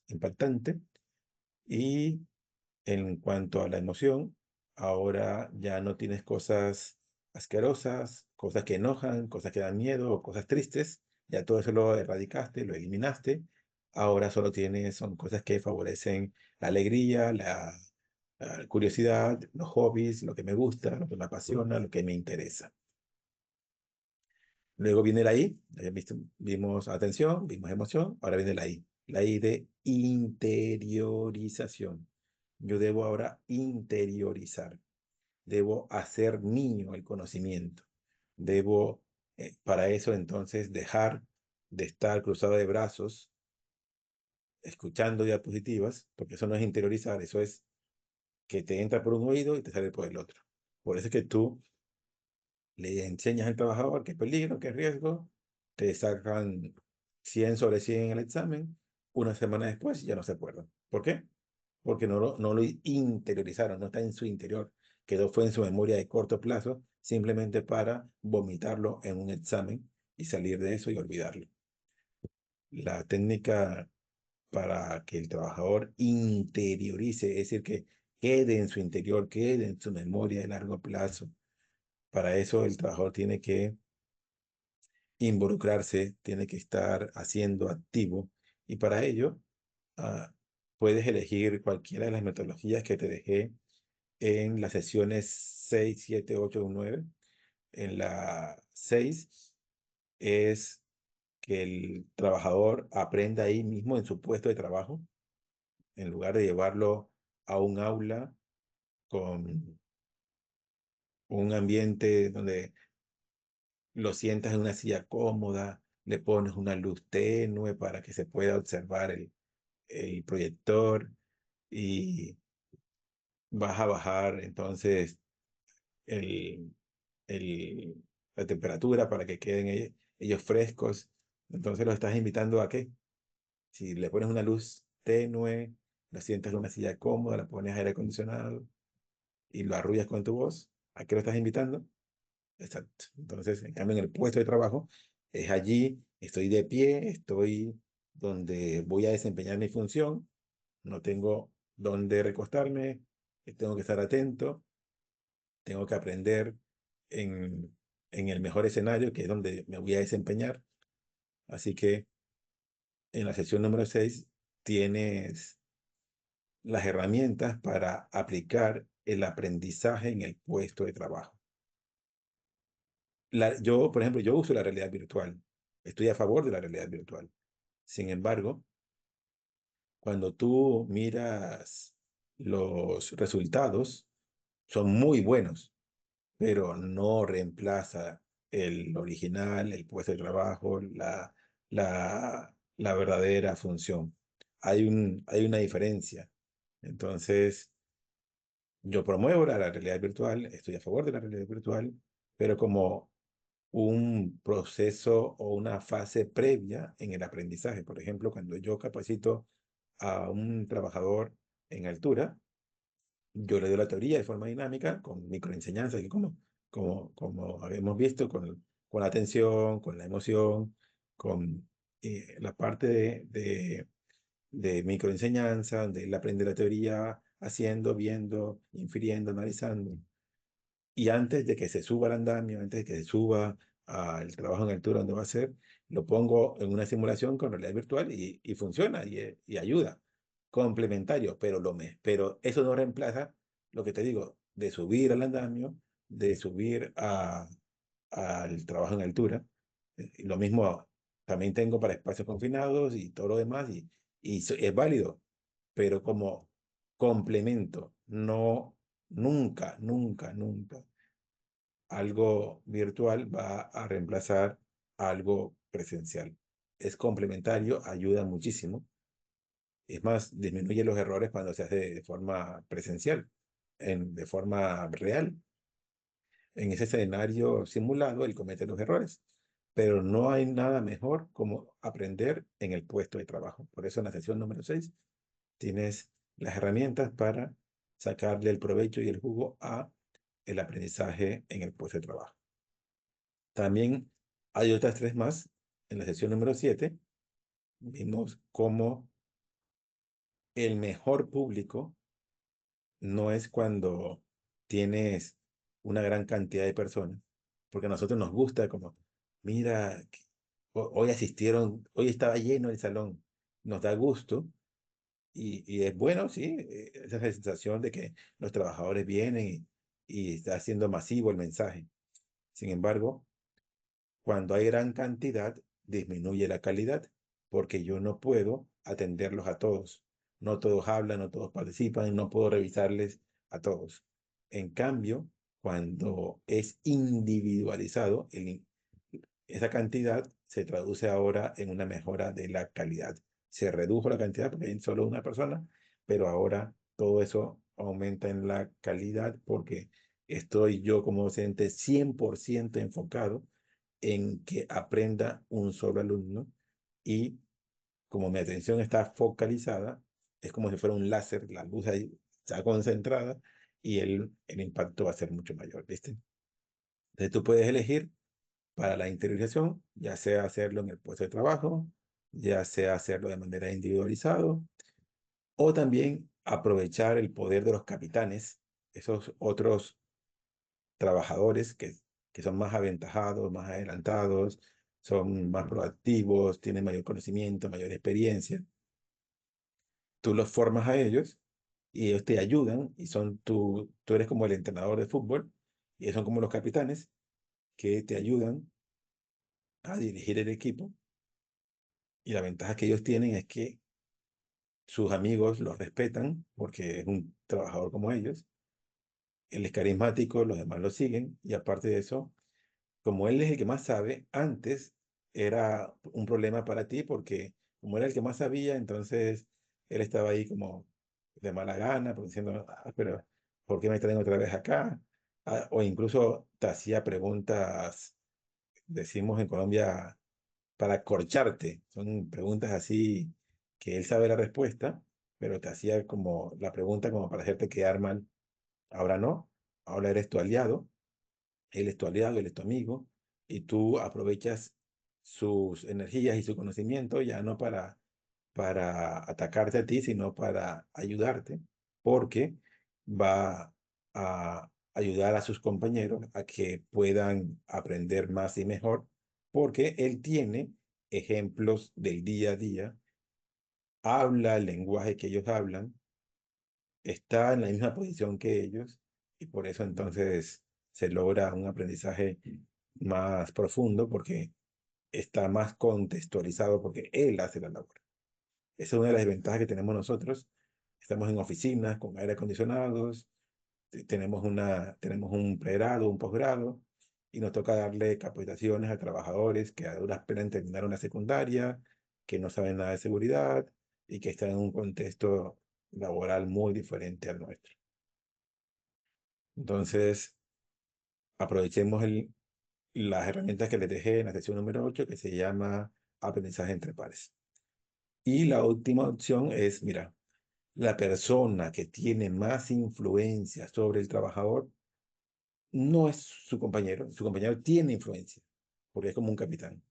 Speaker 3: impactante. Y en cuanto a la emoción, ahora ya no tienes cosas asquerosas, cosas que enojan, cosas que dan miedo o cosas tristes. Ya todo eso lo erradicaste, lo eliminaste. Ahora solo son cosas que favorecen la alegría, la curiosidad, los hobbies, lo que me gusta, lo que me apasiona, lo que me interesa. Luego viene la I, vimos atención, vimos emoción, ahora viene la I de interiorización. Yo debo ahora interiorizar, debo hacer mío el conocimiento, debo para eso entonces dejar de estar cruzado de brazos, escuchando diapositivas, porque eso no es interiorizar, eso es que te entra por un oído y te sale por el otro. Por eso es que tú le enseñas al trabajador qué peligro, qué riesgo, te sacan 100 sobre 100 en el examen, una semana después ya no se acuerdan. ¿Por qué? Porque no lo interiorizaron, no está en su interior, fue en su memoria de corto plazo, simplemente para vomitarlo en un examen y salir de eso y olvidarlo. La técnica para que el trabajador interiorice, es decir, que quede en su interior, quede en su memoria de largo plazo. Para eso el trabajador tiene que involucrarse, tiene que estar haciendo activo, y para ello ah, puedes elegir cualquiera de las metodologías que te dejé en las sesiones 6, 7, 8 o 9. En la 6 es que el trabajador aprenda ahí mismo en su puesto de trabajo, en lugar de llevarlo a un aula con un ambiente donde lo sientas en una silla cómoda, le pones una luz tenue para que se pueda observar el proyector, y vas a bajar entonces el, el, la temperatura para que queden ellos frescos. Entonces los estás invitando a qué. Si le pones una luz tenue, lo sientas en una silla cómoda, le pones aire acondicionado y lo arrullas con tu voz, ¿a qué lo estás invitando? Exacto. Entonces, en cambio, en el puesto de trabajo, es allí, estoy de pie, estoy donde voy a desempeñar mi función, no tengo dónde recostarme, tengo que estar atento, tengo que aprender en el mejor escenario, que es donde me voy a desempeñar. Así que en la sesión número 6 tienes las herramientas para aplicar el aprendizaje en el puesto de trabajo. Yo, por ejemplo, yo uso la realidad virtual. Estoy a favor de la realidad virtual. Sin embargo, cuando tú miras los resultados son muy buenos, pero no reemplaza el original, el puesto de trabajo, la verdadera función. Hay una diferencia. Entonces, yo promuevo la realidad virtual, estoy a favor de la realidad virtual, pero como un proceso o una fase previa en el aprendizaje. Por ejemplo, cuando yo capacito a un trabajador en altura, yo le doy la teoría de forma dinámica con microenseñanzas, que como habíamos visto, con la atención, con la emoción, con la parte de microenseñanza, donde él aprende la teoría haciendo, viendo, infiriendo, analizando. Y antes de que se suba al andamio, antes de que se suba al trabajo en altura donde va a ser, lo pongo en una simulación con realidad virtual y funciona y ayuda. Complementario, pero eso no reemplaza lo que te digo, de subir al andamio, de subir al trabajo en altura. Lo mismo también tengo para espacios confinados y todo lo demás, es válido, pero como complemento, no, nunca, nunca, nunca algo virtual va a reemplazar algo presencial. Es complementario, ayuda muchísimo. Es más, disminuye los errores cuando se hace de forma presencial, de forma real. En ese escenario simulado, él comete los errores. Pero no hay nada mejor como aprender en el puesto de trabajo. Por eso en la sesión número 6 tienes las herramientas para sacarle el provecho y el jugo a el aprendizaje en el puesto de trabajo. También hay otras tres más. En la sesión número 7 vimos cómo el mejor público no es cuando tienes una gran cantidad de personas, porque a nosotros nos gusta como, mira, hoy asistieron, hoy estaba lleno el salón, nos da gusto y es bueno, sí, esa sensación de que los trabajadores vienen y está siendo masivo el mensaje. Sin embargo, cuando hay gran cantidad, disminuye la calidad, porque yo no puedo atenderlos a todos. No todos hablan, no todos participan, no puedo revisarles a todos. En cambio, cuando es individualizado, esa cantidad se traduce ahora en una mejora de la calidad. Se redujo la cantidad porque hay solo una persona, pero ahora todo eso aumenta en la calidad porque estoy yo como docente 100% enfocado en que aprenda un solo alumno y como mi atención está focalizada, es como si fuera un láser, la luz ahí está concentrada y el impacto va a ser mucho mayor, ¿viste? Entonces tú puedes elegir para la interiorización, ya sea hacerlo en el puesto de trabajo, ya sea hacerlo de manera individualizada, o también aprovechar el poder de los capitanes, esos otros trabajadores que son más aventajados, más adelantados, son más proactivos, tienen mayor conocimiento, mayor experiencia. Tú los formas a ellos y ellos te ayudan y tú eres como el entrenador de fútbol y ellos son como los capitanes que te ayudan a dirigir el equipo. Y la ventaja que ellos tienen es que sus amigos los respetan porque es un trabajador como ellos. Él es carismático, los demás lo siguen y aparte de eso, como él es el que más sabe, antes era un problema para ti porque como era el que más sabía, entonces él estaba ahí como de mala gana, pues, diciendo, pero ¿por qué me traen otra vez acá? O incluso te hacía preguntas, decimos en Colombia, para corcharte. Son preguntas así que él sabe la respuesta, pero te hacía como la pregunta como para hacerte quedar mal. Ahora no, ahora eres tu aliado, él es tu aliado, él es tu amigo, y tú aprovechas sus energías y su conocimiento ya no para atacarte a ti, sino para ayudarte, porque va a ayudar a sus compañeros a que puedan aprender más y mejor, porque él tiene ejemplos del día a día, habla el lenguaje que ellos hablan, está en la misma posición que ellos, y por eso entonces se logra un aprendizaje más profundo, porque está más contextualizado, porque él hace la labor. Esa es una de las ventajas que tenemos nosotros. Estamos en oficinas con aire acondicionados, tenemos un pregrado, un posgrado, y nos toca darle capacitaciones a trabajadores que a duras penas terminaron la secundaria, que no saben nada de seguridad y que están en un contexto laboral muy diferente al nuestro. Entonces, aprovechemos las herramientas que les dejé en la sección número 8, que se llama aprendizaje entre pares. Y la última opción es, mira, la persona que tiene más influencia sobre el trabajador no es su compañero tiene influencia, porque es como un capitán.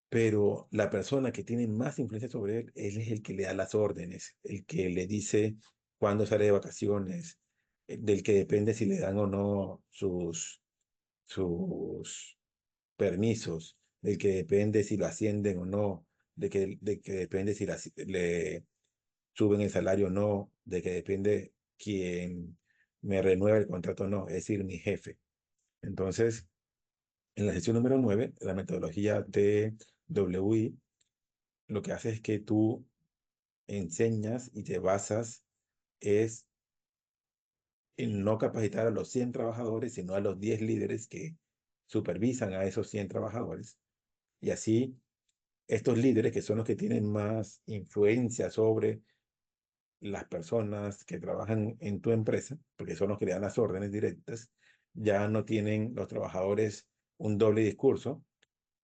Speaker 3: Pero la persona que tiene más influencia sobre él es el que le da las órdenes, el que le dice cuándo sale de vacaciones, del que depende si le dan o no sus permisos, del que depende si lo ascienden o no, de que depende si le suben el salario o no, de que depende quién me renueva el contrato o no, es decir, mi jefe. Entonces, en la sección número 9, la metodología de WI, lo que hace es que tú enseñas y te basas es en no capacitar a los 100 trabajadores, sino a los 10 líderes que supervisan a esos 100 trabajadores. Y así, estos líderes, que son los que tienen más influencia sobre las personas que trabajan en tu empresa, porque son los que le dan las órdenes directas, ya no tienen los trabajadores un doble discurso,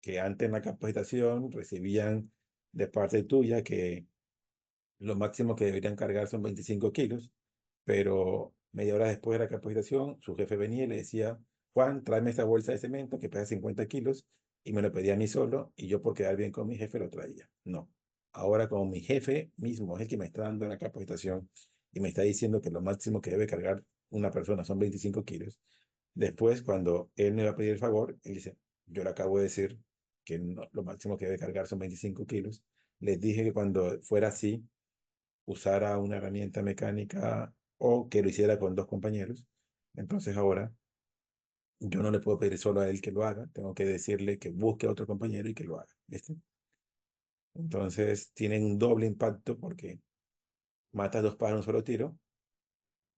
Speaker 3: que antes en la capacitación recibían de parte tuya que lo máximo que deberían cargar son 25 kilos, pero media hora después de la capacitación, su jefe venía y le decía, Juan, tráeme esta bolsa de cemento que pesa 50 kilos, y me lo pedía a mí solo, y yo por quedar bien con mi jefe lo traía. No. Ahora, como mi jefe mismo es el que me está dando la capacitación y me está diciendo que lo máximo que debe cargar una persona son 25 kilos, después, cuando él me va a pedir el favor, él dice, yo le acabo de decir que lo máximo que debe cargar son 25 kilos. Les dije que cuando fuera así, usara una herramienta mecánica o que lo hiciera con dos compañeros. Entonces ahora yo no le puedo pedir solo a él que lo haga, tengo que decirle que busque a otro compañero y que lo haga. ¿Viste? Entonces tienen un doble impacto porque matas dos pájaros en un solo tiro.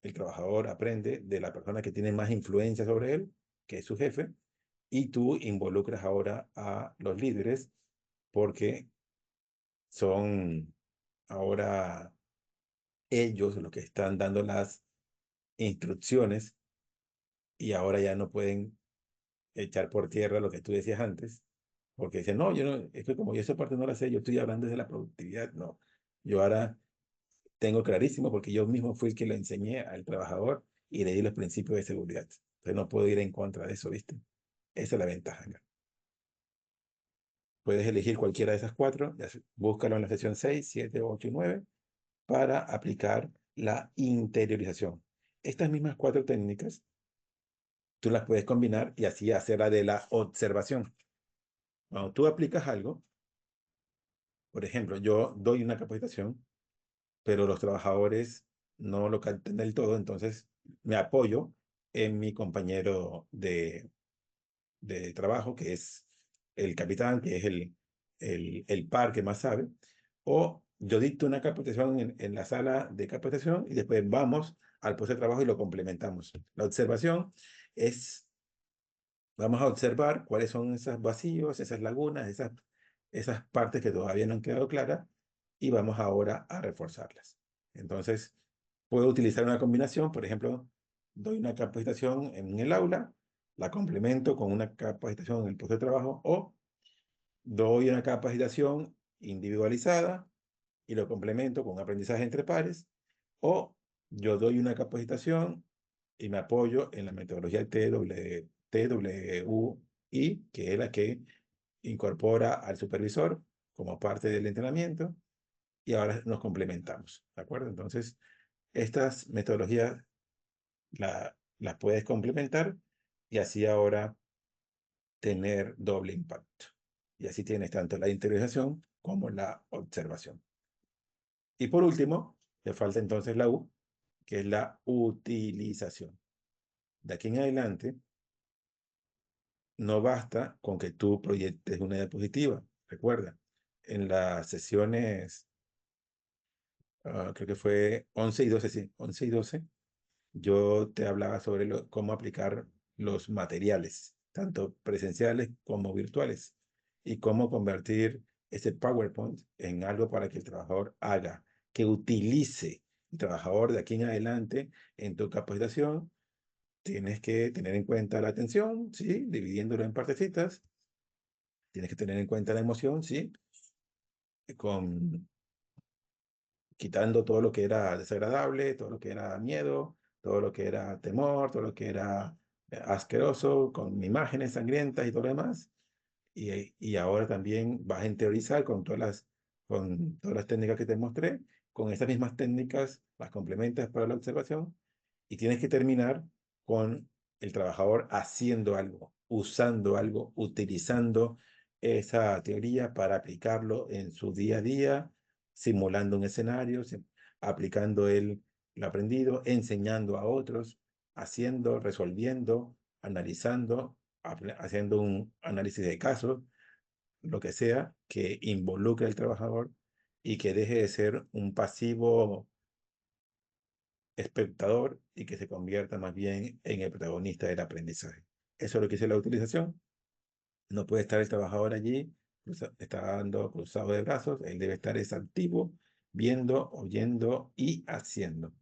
Speaker 3: El trabajador aprende de la persona que tiene más influencia sobre él, que es su jefe, y tú involucras ahora a los líderes porque son ahora ellos los que están dando las instrucciones y ahora ya no pueden echar por tierra lo que tú decías antes, porque dicen, no, yo no, es que como yo esa parte no la sé, yo estoy hablando de la productividad, no. Yo ahora tengo clarísimo porque yo mismo fui el que le enseñé al trabajador y le di los principios de seguridad. Entonces no puedo ir en contra de eso, ¿viste? Esa es la ventaja acá. Puedes elegir cualquiera de esas cuatro, búscalo en la sección 6, 7, 8 y 9 para aplicar la interiorización. Estas mismas cuatro técnicas tú las puedes combinar y así hacer la de la observación. Cuando tú aplicas algo, por ejemplo, yo doy una capacitación, pero los trabajadores no lo captan del todo, entonces me apoyo en mi compañero de trabajo, que es el capitán, que es el par que más sabe, o yo dicto una capacitación en la sala de capacitación y después vamos al puesto de trabajo y lo complementamos. La observación es, vamos a observar cuáles son esos vacíos, esas lagunas, esas partes que todavía no han quedado claras y vamos ahora a reforzarlas. Entonces, puedo utilizar una combinación, por ejemplo, doy una capacitación en el aula, la complemento con una capacitación en el puesto de trabajo o doy una capacitación individualizada y lo complemento con aprendizaje entre pares o yo doy una capacitación y me apoyo en la metodología TWI, que es la que incorpora al supervisor como parte del entrenamiento y ahora nos complementamos, ¿de acuerdo? Entonces, estas metodologías las puedes complementar y así ahora tener doble impacto. Y así tienes tanto la interiorización como la observación. Y por último, te falta entonces la U, que es la utilización. De aquí en adelante, no basta con que tú proyectes una diapositiva. Recuerda, en las sesiones creo que fue 11 y 12, sí, 11 y 12, yo te hablaba sobre cómo aplicar los materiales, tanto presenciales como virtuales, y cómo convertir ese PowerPoint en algo para que el trabajador haga, que utilice el trabajador de aquí en adelante en tu capacitación. Tienes que tener en cuenta la atención, ¿sí? Dividiéndolo en partecitas. Tienes que tener en cuenta la emoción, ¿sí? Con quitando todo lo que era desagradable, todo lo que era miedo, todo lo que era temor, todo lo que era asqueroso, con imágenes sangrientas y todo lo demás. Y ahora también vas a interiorizar con todas las técnicas que te mostré, con esas mismas técnicas las complementas para la observación y tienes que terminar con el trabajador haciendo algo, usando algo, utilizando esa teoría para aplicarlo en su día a día, simulando un escenario, aplicando lo aprendido, enseñando a otros, haciendo, resolviendo, analizando, haciendo un análisis de casos, lo que sea que involucre al trabajador y que deje de ser un pasivo espectador y que se convierta más bien en el protagonista del aprendizaje. Eso es lo que dice la utilización. No puede estar el trabajador allí, está dando cruzado de brazos, él debe estar activo, viendo, oyendo y haciendo.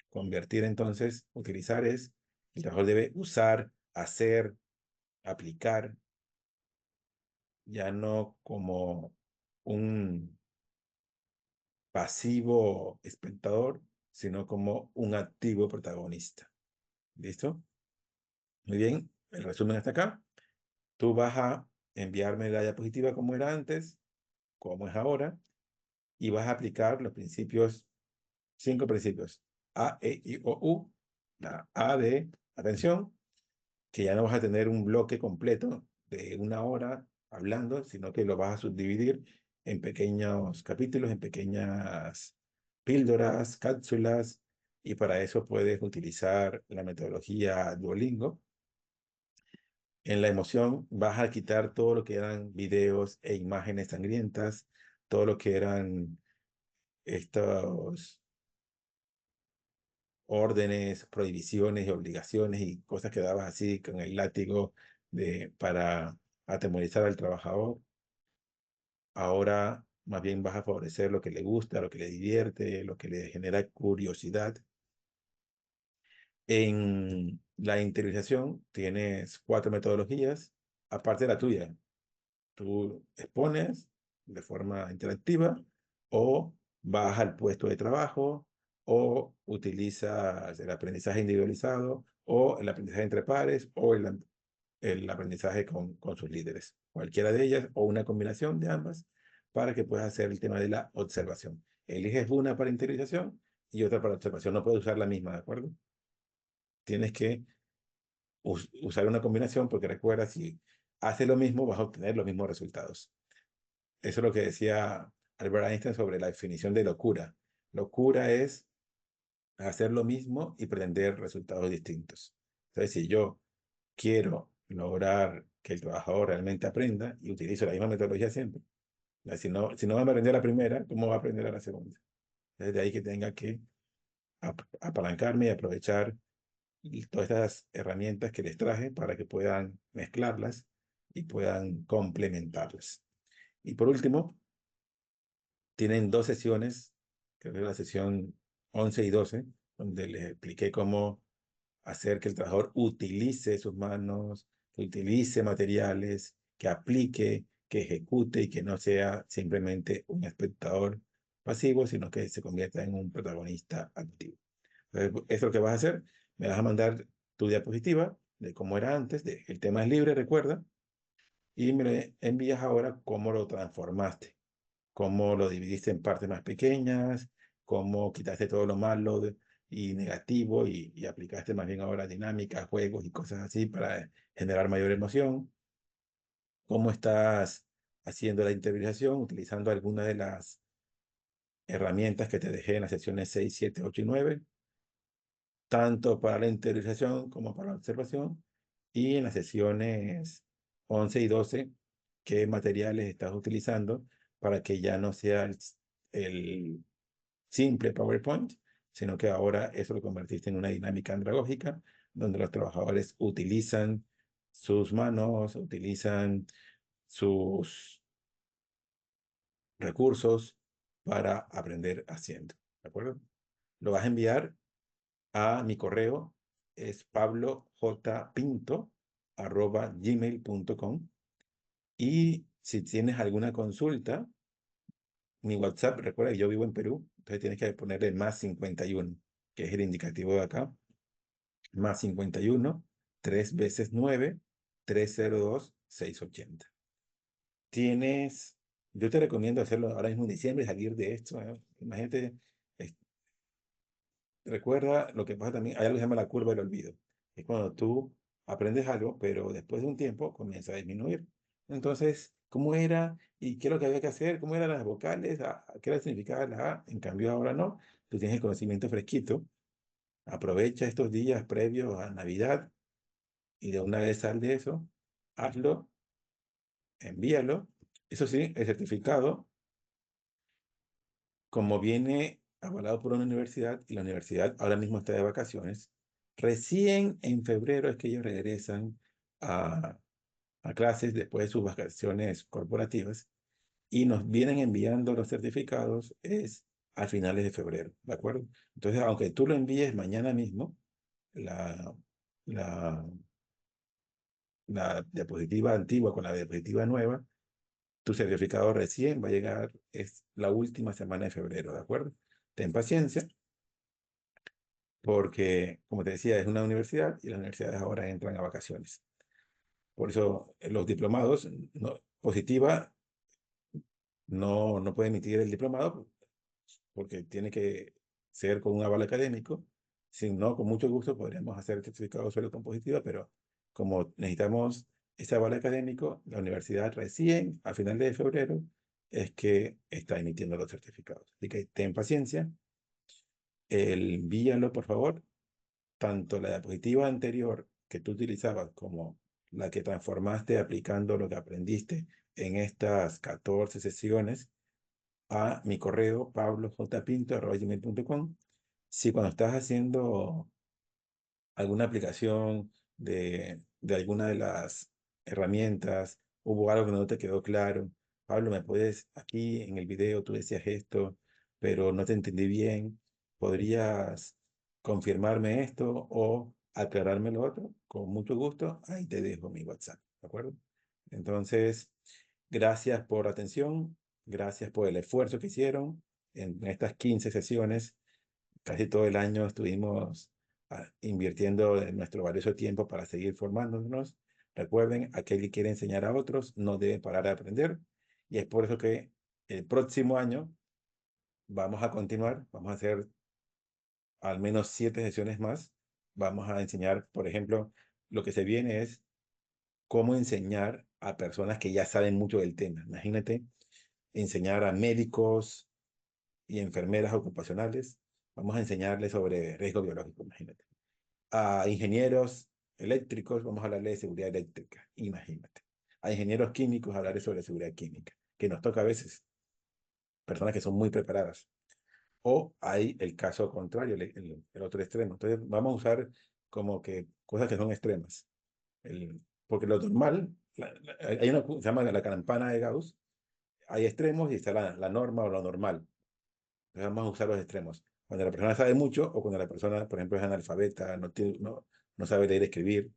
Speaker 3: Convertir entonces, utilizar es, el trabajador debe usar, hacer, aplicar, ya no como un pasivo espectador, sino como un activo protagonista. ¿Listo? Muy bien, el resumen hasta acá. Tú vas a enviarme la diapositiva como era antes, como es ahora, y vas a aplicar los principios, 5 principios. A, E, I, O, U. La A de atención, que ya no vas a tener un bloque completo de 1 hora hablando, sino que lo vas a subdividir en pequeños capítulos, en pequeñas píldoras, cápsulas, y para eso puedes utilizar la metodología Duolingo. En la emoción vas a quitar todo lo que eran videos e imágenes sangrientas, todo lo que eran estos órdenes, prohibiciones y obligaciones y cosas que dabas así con el látigo para atemorizar al trabajador. Ahora más bien vas a favorecer lo que le gusta, lo que le divierte, lo que le genera curiosidad. En la interiorización tienes 4 metodologías, aparte de la tuya. Tú expones de forma interactiva o vas al puesto de trabajo o utilizas el aprendizaje individualizado o el aprendizaje entre pares o el aprendizaje con sus líderes. Cualquiera de ellas o una combinación de ambas para que puedas hacer el tema de la observación. Eliges una para interiorización y otra para observación. No puedes usar la misma, ¿de acuerdo? Tienes que usar una combinación porque recuerda, si haces lo mismo vas a obtener los mismos resultados. Eso es lo que decía Albert Einstein sobre la definición de locura. Locura es hacer lo mismo y pretender resultados distintos. Entonces, si yo quiero lograr que el trabajador realmente aprenda y utilizo la misma metodología siempre, si no va a aprender a la primera, ¿cómo va a aprender a la segunda? Desde ahí que tenga que apalancarme y aprovechar todas estas herramientas que les traje para que puedan mezclarlas y puedan complementarlas. Y por último, tienen 2 sesiones, que es la sesión 11 y 12, donde les expliqué cómo hacer que el trabajador utilice sus manos, que utilice materiales, que aplique, que ejecute y que no sea simplemente un espectador pasivo, sino que se convierta en un protagonista activo. Entonces, eso es lo que vas a hacer. Me vas a mandar tu diapositiva de cómo era antes, el tema es libre, recuerda, y me envías ahora cómo lo transformaste, cómo lo dividiste en partes más pequeñas, cómo quitaste todo lo malo y negativo y aplicaste más bien ahora dinámicas, juegos y cosas así para generar mayor emoción, cómo estás haciendo la interiorización utilizando algunas de las herramientas que te dejé en las sesiones 6, 7, 8 y 9, tanto para la interiorización como para la observación, y en las sesiones 11 y 12, qué materiales estás utilizando para que ya no sea el simple PowerPoint, sino que ahora eso lo convertiste en una dinámica andragógica, donde los trabajadores utilizan sus manos, utilizan sus recursos para aprender haciendo. ¿De acuerdo? Lo vas a enviar a mi correo, es pablojpinto@gmail.com. Y si tienes alguna consulta, mi WhatsApp, recuerda que yo vivo en Perú, entonces tienes que ponerle el +51, que es el indicativo de acá, +51, 3 veces 9, 302, 680. Tienes, yo te recomiendo hacerlo ahora mismo en diciembre, salir de esto, ¿eh? Imagínate, es- recuerda lo que pasa también, hay algo que se llama la curva del olvido. Es cuando tú aprendes algo, pero después de un tiempo comienza a disminuir. Entonces, ¿cómo era? ¿Y qué es lo que había que hacer? ¿Cómo eran las vocales? ¿Qué era el significado de la A? En cambio, ahora no. Tú tienes el conocimiento fresquito. Aprovecha estos días previos a Navidad y de una vez sal de eso, hazlo, envíalo. Eso sí, el certificado, como viene avalado por una universidad y la universidad ahora mismo está de vacaciones, recién en febrero es que ellos regresan a, a clases después de sus vacaciones corporativas y nos vienen enviando los certificados es a finales de febrero, ¿de acuerdo? Entonces, aunque tú lo envíes mañana mismo, la, la, la diapositiva antigua con la diapositiva nueva, tu certificado recién va a llegar, es la última semana de febrero, ¿de acuerdo? Ten paciencia, porque, como te decía, es una universidad y las universidades ahora entran a vacaciones. Por eso, los diplomados, positiva, no puede emitir el diplomado porque tiene que ser con un aval académico. Si no, con mucho gusto podríamos hacer el certificado solo con positiva, pero como necesitamos ese aval académico, la universidad recién, a finales de febrero, es que está emitiendo los certificados. Así que ten paciencia, envíalo, por favor, tanto la diapositiva anterior que tú utilizabas como la que transformaste aplicando lo que aprendiste en estas 14 sesiones a mi correo pablojpinto@gmail.com. Si cuando estás haciendo alguna aplicación de alguna de las herramientas, hubo algo que no te quedó claro, Pablo, ¿me puedes, aquí en el video tú decías esto, pero no te entendí bien, ¿podrías confirmarme esto o aclararme lo otro? Con mucho gusto, ahí te dejo mi WhatsApp, ¿de acuerdo? Entonces, gracias por la atención, gracias por el esfuerzo que hicieron en estas 15 sesiones. Casi todo el año estuvimos invirtiendo de nuestro valioso tiempo para seguir formándonos. Recuerden, aquel que quiere enseñar a otros no debe parar de aprender. Y es por eso que el próximo año vamos a continuar, vamos a hacer al menos 7 sesiones más. Vamos a enseñar, por ejemplo, lo que se viene es cómo enseñar a personas que ya saben mucho del tema. Imagínate enseñar a médicos y enfermeras ocupacionales. Vamos a enseñarles sobre riesgo biológico, imagínate. A ingenieros eléctricos, vamos a hablarle de seguridad eléctrica, imagínate. A ingenieros químicos, hablarles sobre seguridad química, que nos toca a veces, personas que son muy preparadas. O hay el caso contrario, el otro extremo. Entonces, vamos a usar como que cosas que son extremas. Porque lo normal, hay una que se llama la campana de Gauss, hay extremos y está la norma o lo normal. Entonces, vamos a usar los extremos. Cuando la persona sabe mucho o cuando la persona, por ejemplo, es analfabeta, no sabe leer y escribir.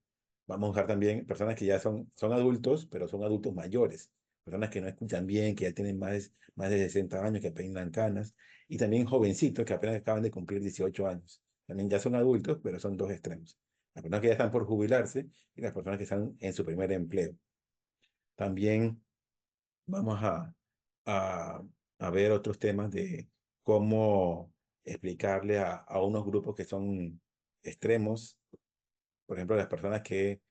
Speaker 3: Vamos a usar también personas que ya son adultos, pero son adultos mayores. Personas que no escuchan bien, que ya tienen más de 60 años, que peinan canas. Y también jovencitos que apenas acaban de cumplir 18 años. También ya son adultos, pero son dos extremos. Las personas que ya están por jubilarse y las personas que están en su primer empleo. También vamos a, a ver otros temas de cómo explicarle a unos grupos que son extremos, por ejemplo, las personas que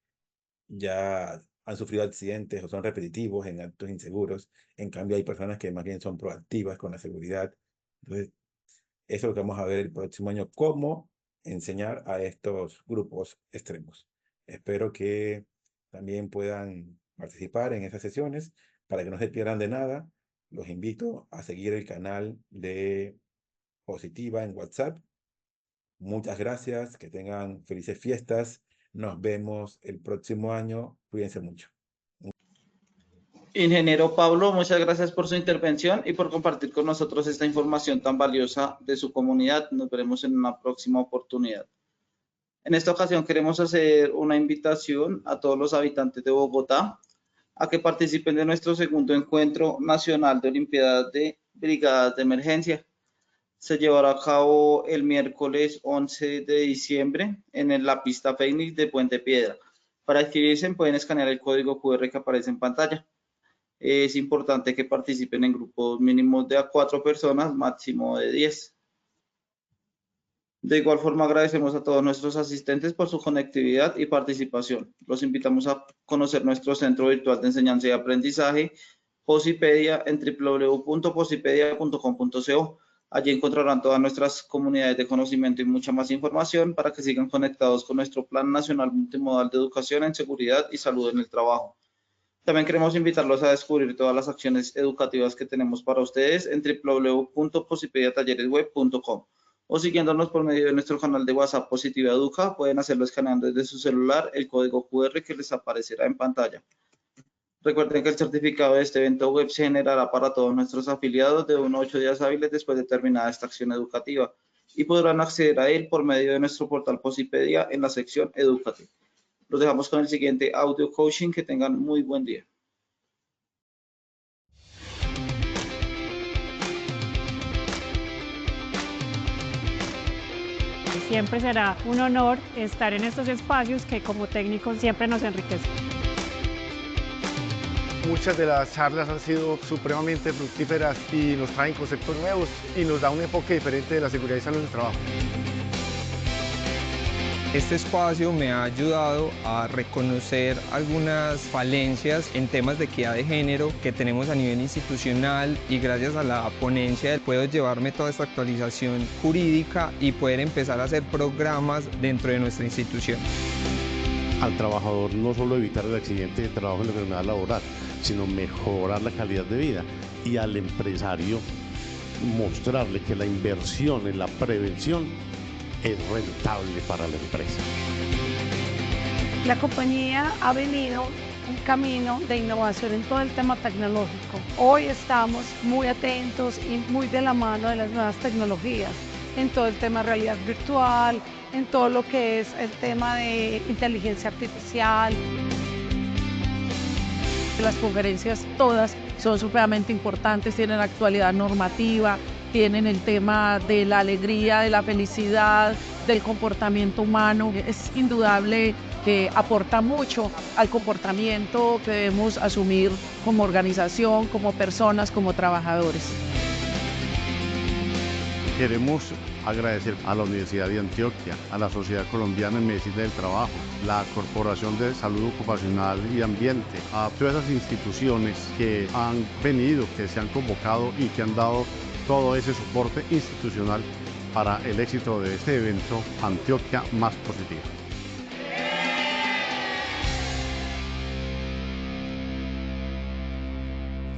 Speaker 3: ya han sufrido accidentes o son repetitivos en actos inseguros. En cambio, hay personas que más bien son proactivas con la seguridad. Entonces, eso es lo que vamos a ver el próximo año, cómo enseñar a estos grupos extremos. Espero que también puedan participar en esas sesiones para que no se pierdan de nada. Los invito a seguir el canal de positiva en WhatsApp. Muchas gracias, que tengan felices fiestas. Nos vemos el próximo año. Cuídense mucho.
Speaker 2: Ingeniero Pablo, muchas gracias por su intervención y por compartir con nosotros esta información tan valiosa de su comunidad. Nos veremos en una próxima oportunidad. En esta ocasión queremos hacer una invitación a todos los habitantes de Bogotá a que participen de nuestro segundo encuentro nacional de Olimpiadas de Brigadas de Emergencia. Se llevará a cabo el miércoles 11 de diciembre en la pista Fénix de Puente Piedra. Para inscribirse pueden escanear el código QR que aparece en pantalla. Es importante que participen en grupos mínimos de 4 personas, máximo de 10. De igual forma, agradecemos a todos nuestros asistentes por su conectividad y participación. Los invitamos a conocer nuestro centro virtual de enseñanza y aprendizaje, Posipedia, en www.posipedia.com.co. Allí encontrarán todas nuestras comunidades de conocimiento y mucha más información para que sigan conectados con nuestro Plan Nacional Multimodal de Educación en Seguridad y Salud en el Trabajo. También queremos invitarlos a descubrir todas las acciones educativas que tenemos para ustedes en www.posipediatalleresweb.com o siguiéndonos por medio de nuestro canal de WhatsApp Positiva Educa. Pueden hacerlo escaneando desde su celular el código QR que les aparecerá en pantalla. Recuerden que el certificado de este evento web se generará para todos nuestros afiliados de 1 a 8 días hábiles después de terminada esta acción educativa y podrán acceder a él por medio de nuestro portal Posipedia en la sección Edúcate. Los dejamos con el siguiente audio coaching. Que tengan muy buen día.
Speaker 4: Siempre será un honor estar en estos espacios que como técnicos siempre nos enriquecen.
Speaker 5: Muchas de las charlas han sido supremamente fructíferas y nos traen conceptos nuevos y nos da un enfoque diferente de la seguridad y salud en el trabajo.
Speaker 6: Este espacio me ha ayudado a reconocer algunas falencias en temas de equidad de género que tenemos a nivel institucional y gracias a la ponencia puedo llevarme toda esta actualización jurídica y poder empezar a hacer programas dentro de nuestra institución.
Speaker 7: Al trabajador no solo evitar el accidente de trabajo y la enfermedad laboral, sino mejorar la calidad de vida, y al empresario mostrarle que la inversión en la prevención es rentable para la empresa.
Speaker 8: La compañía ha venido un camino de innovación en todo el tema tecnológico. Hoy estamos muy atentos y muy de la mano de las nuevas tecnologías, en todo el tema de realidad virtual, en todo lo que es el tema de inteligencia artificial. Las conferencias todas son supremamente importantes, tienen actualidad normativa, tienen el tema de la alegría, de la felicidad, del comportamiento humano. Es indudable que aporta mucho al comportamiento que debemos asumir como organización, como personas, como trabajadores.
Speaker 7: Queremos agradecer a la Universidad de Antioquia, a la Sociedad Colombiana en Medicina del Trabajo, la Corporación de Salud Ocupacional y Ambiente, a todas esas instituciones que han venido, que se han convocado y que han dado todo ese soporte institucional para el éxito de este evento Antioquia Más Positiva.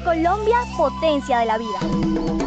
Speaker 9: Colombia, potencia de la vida.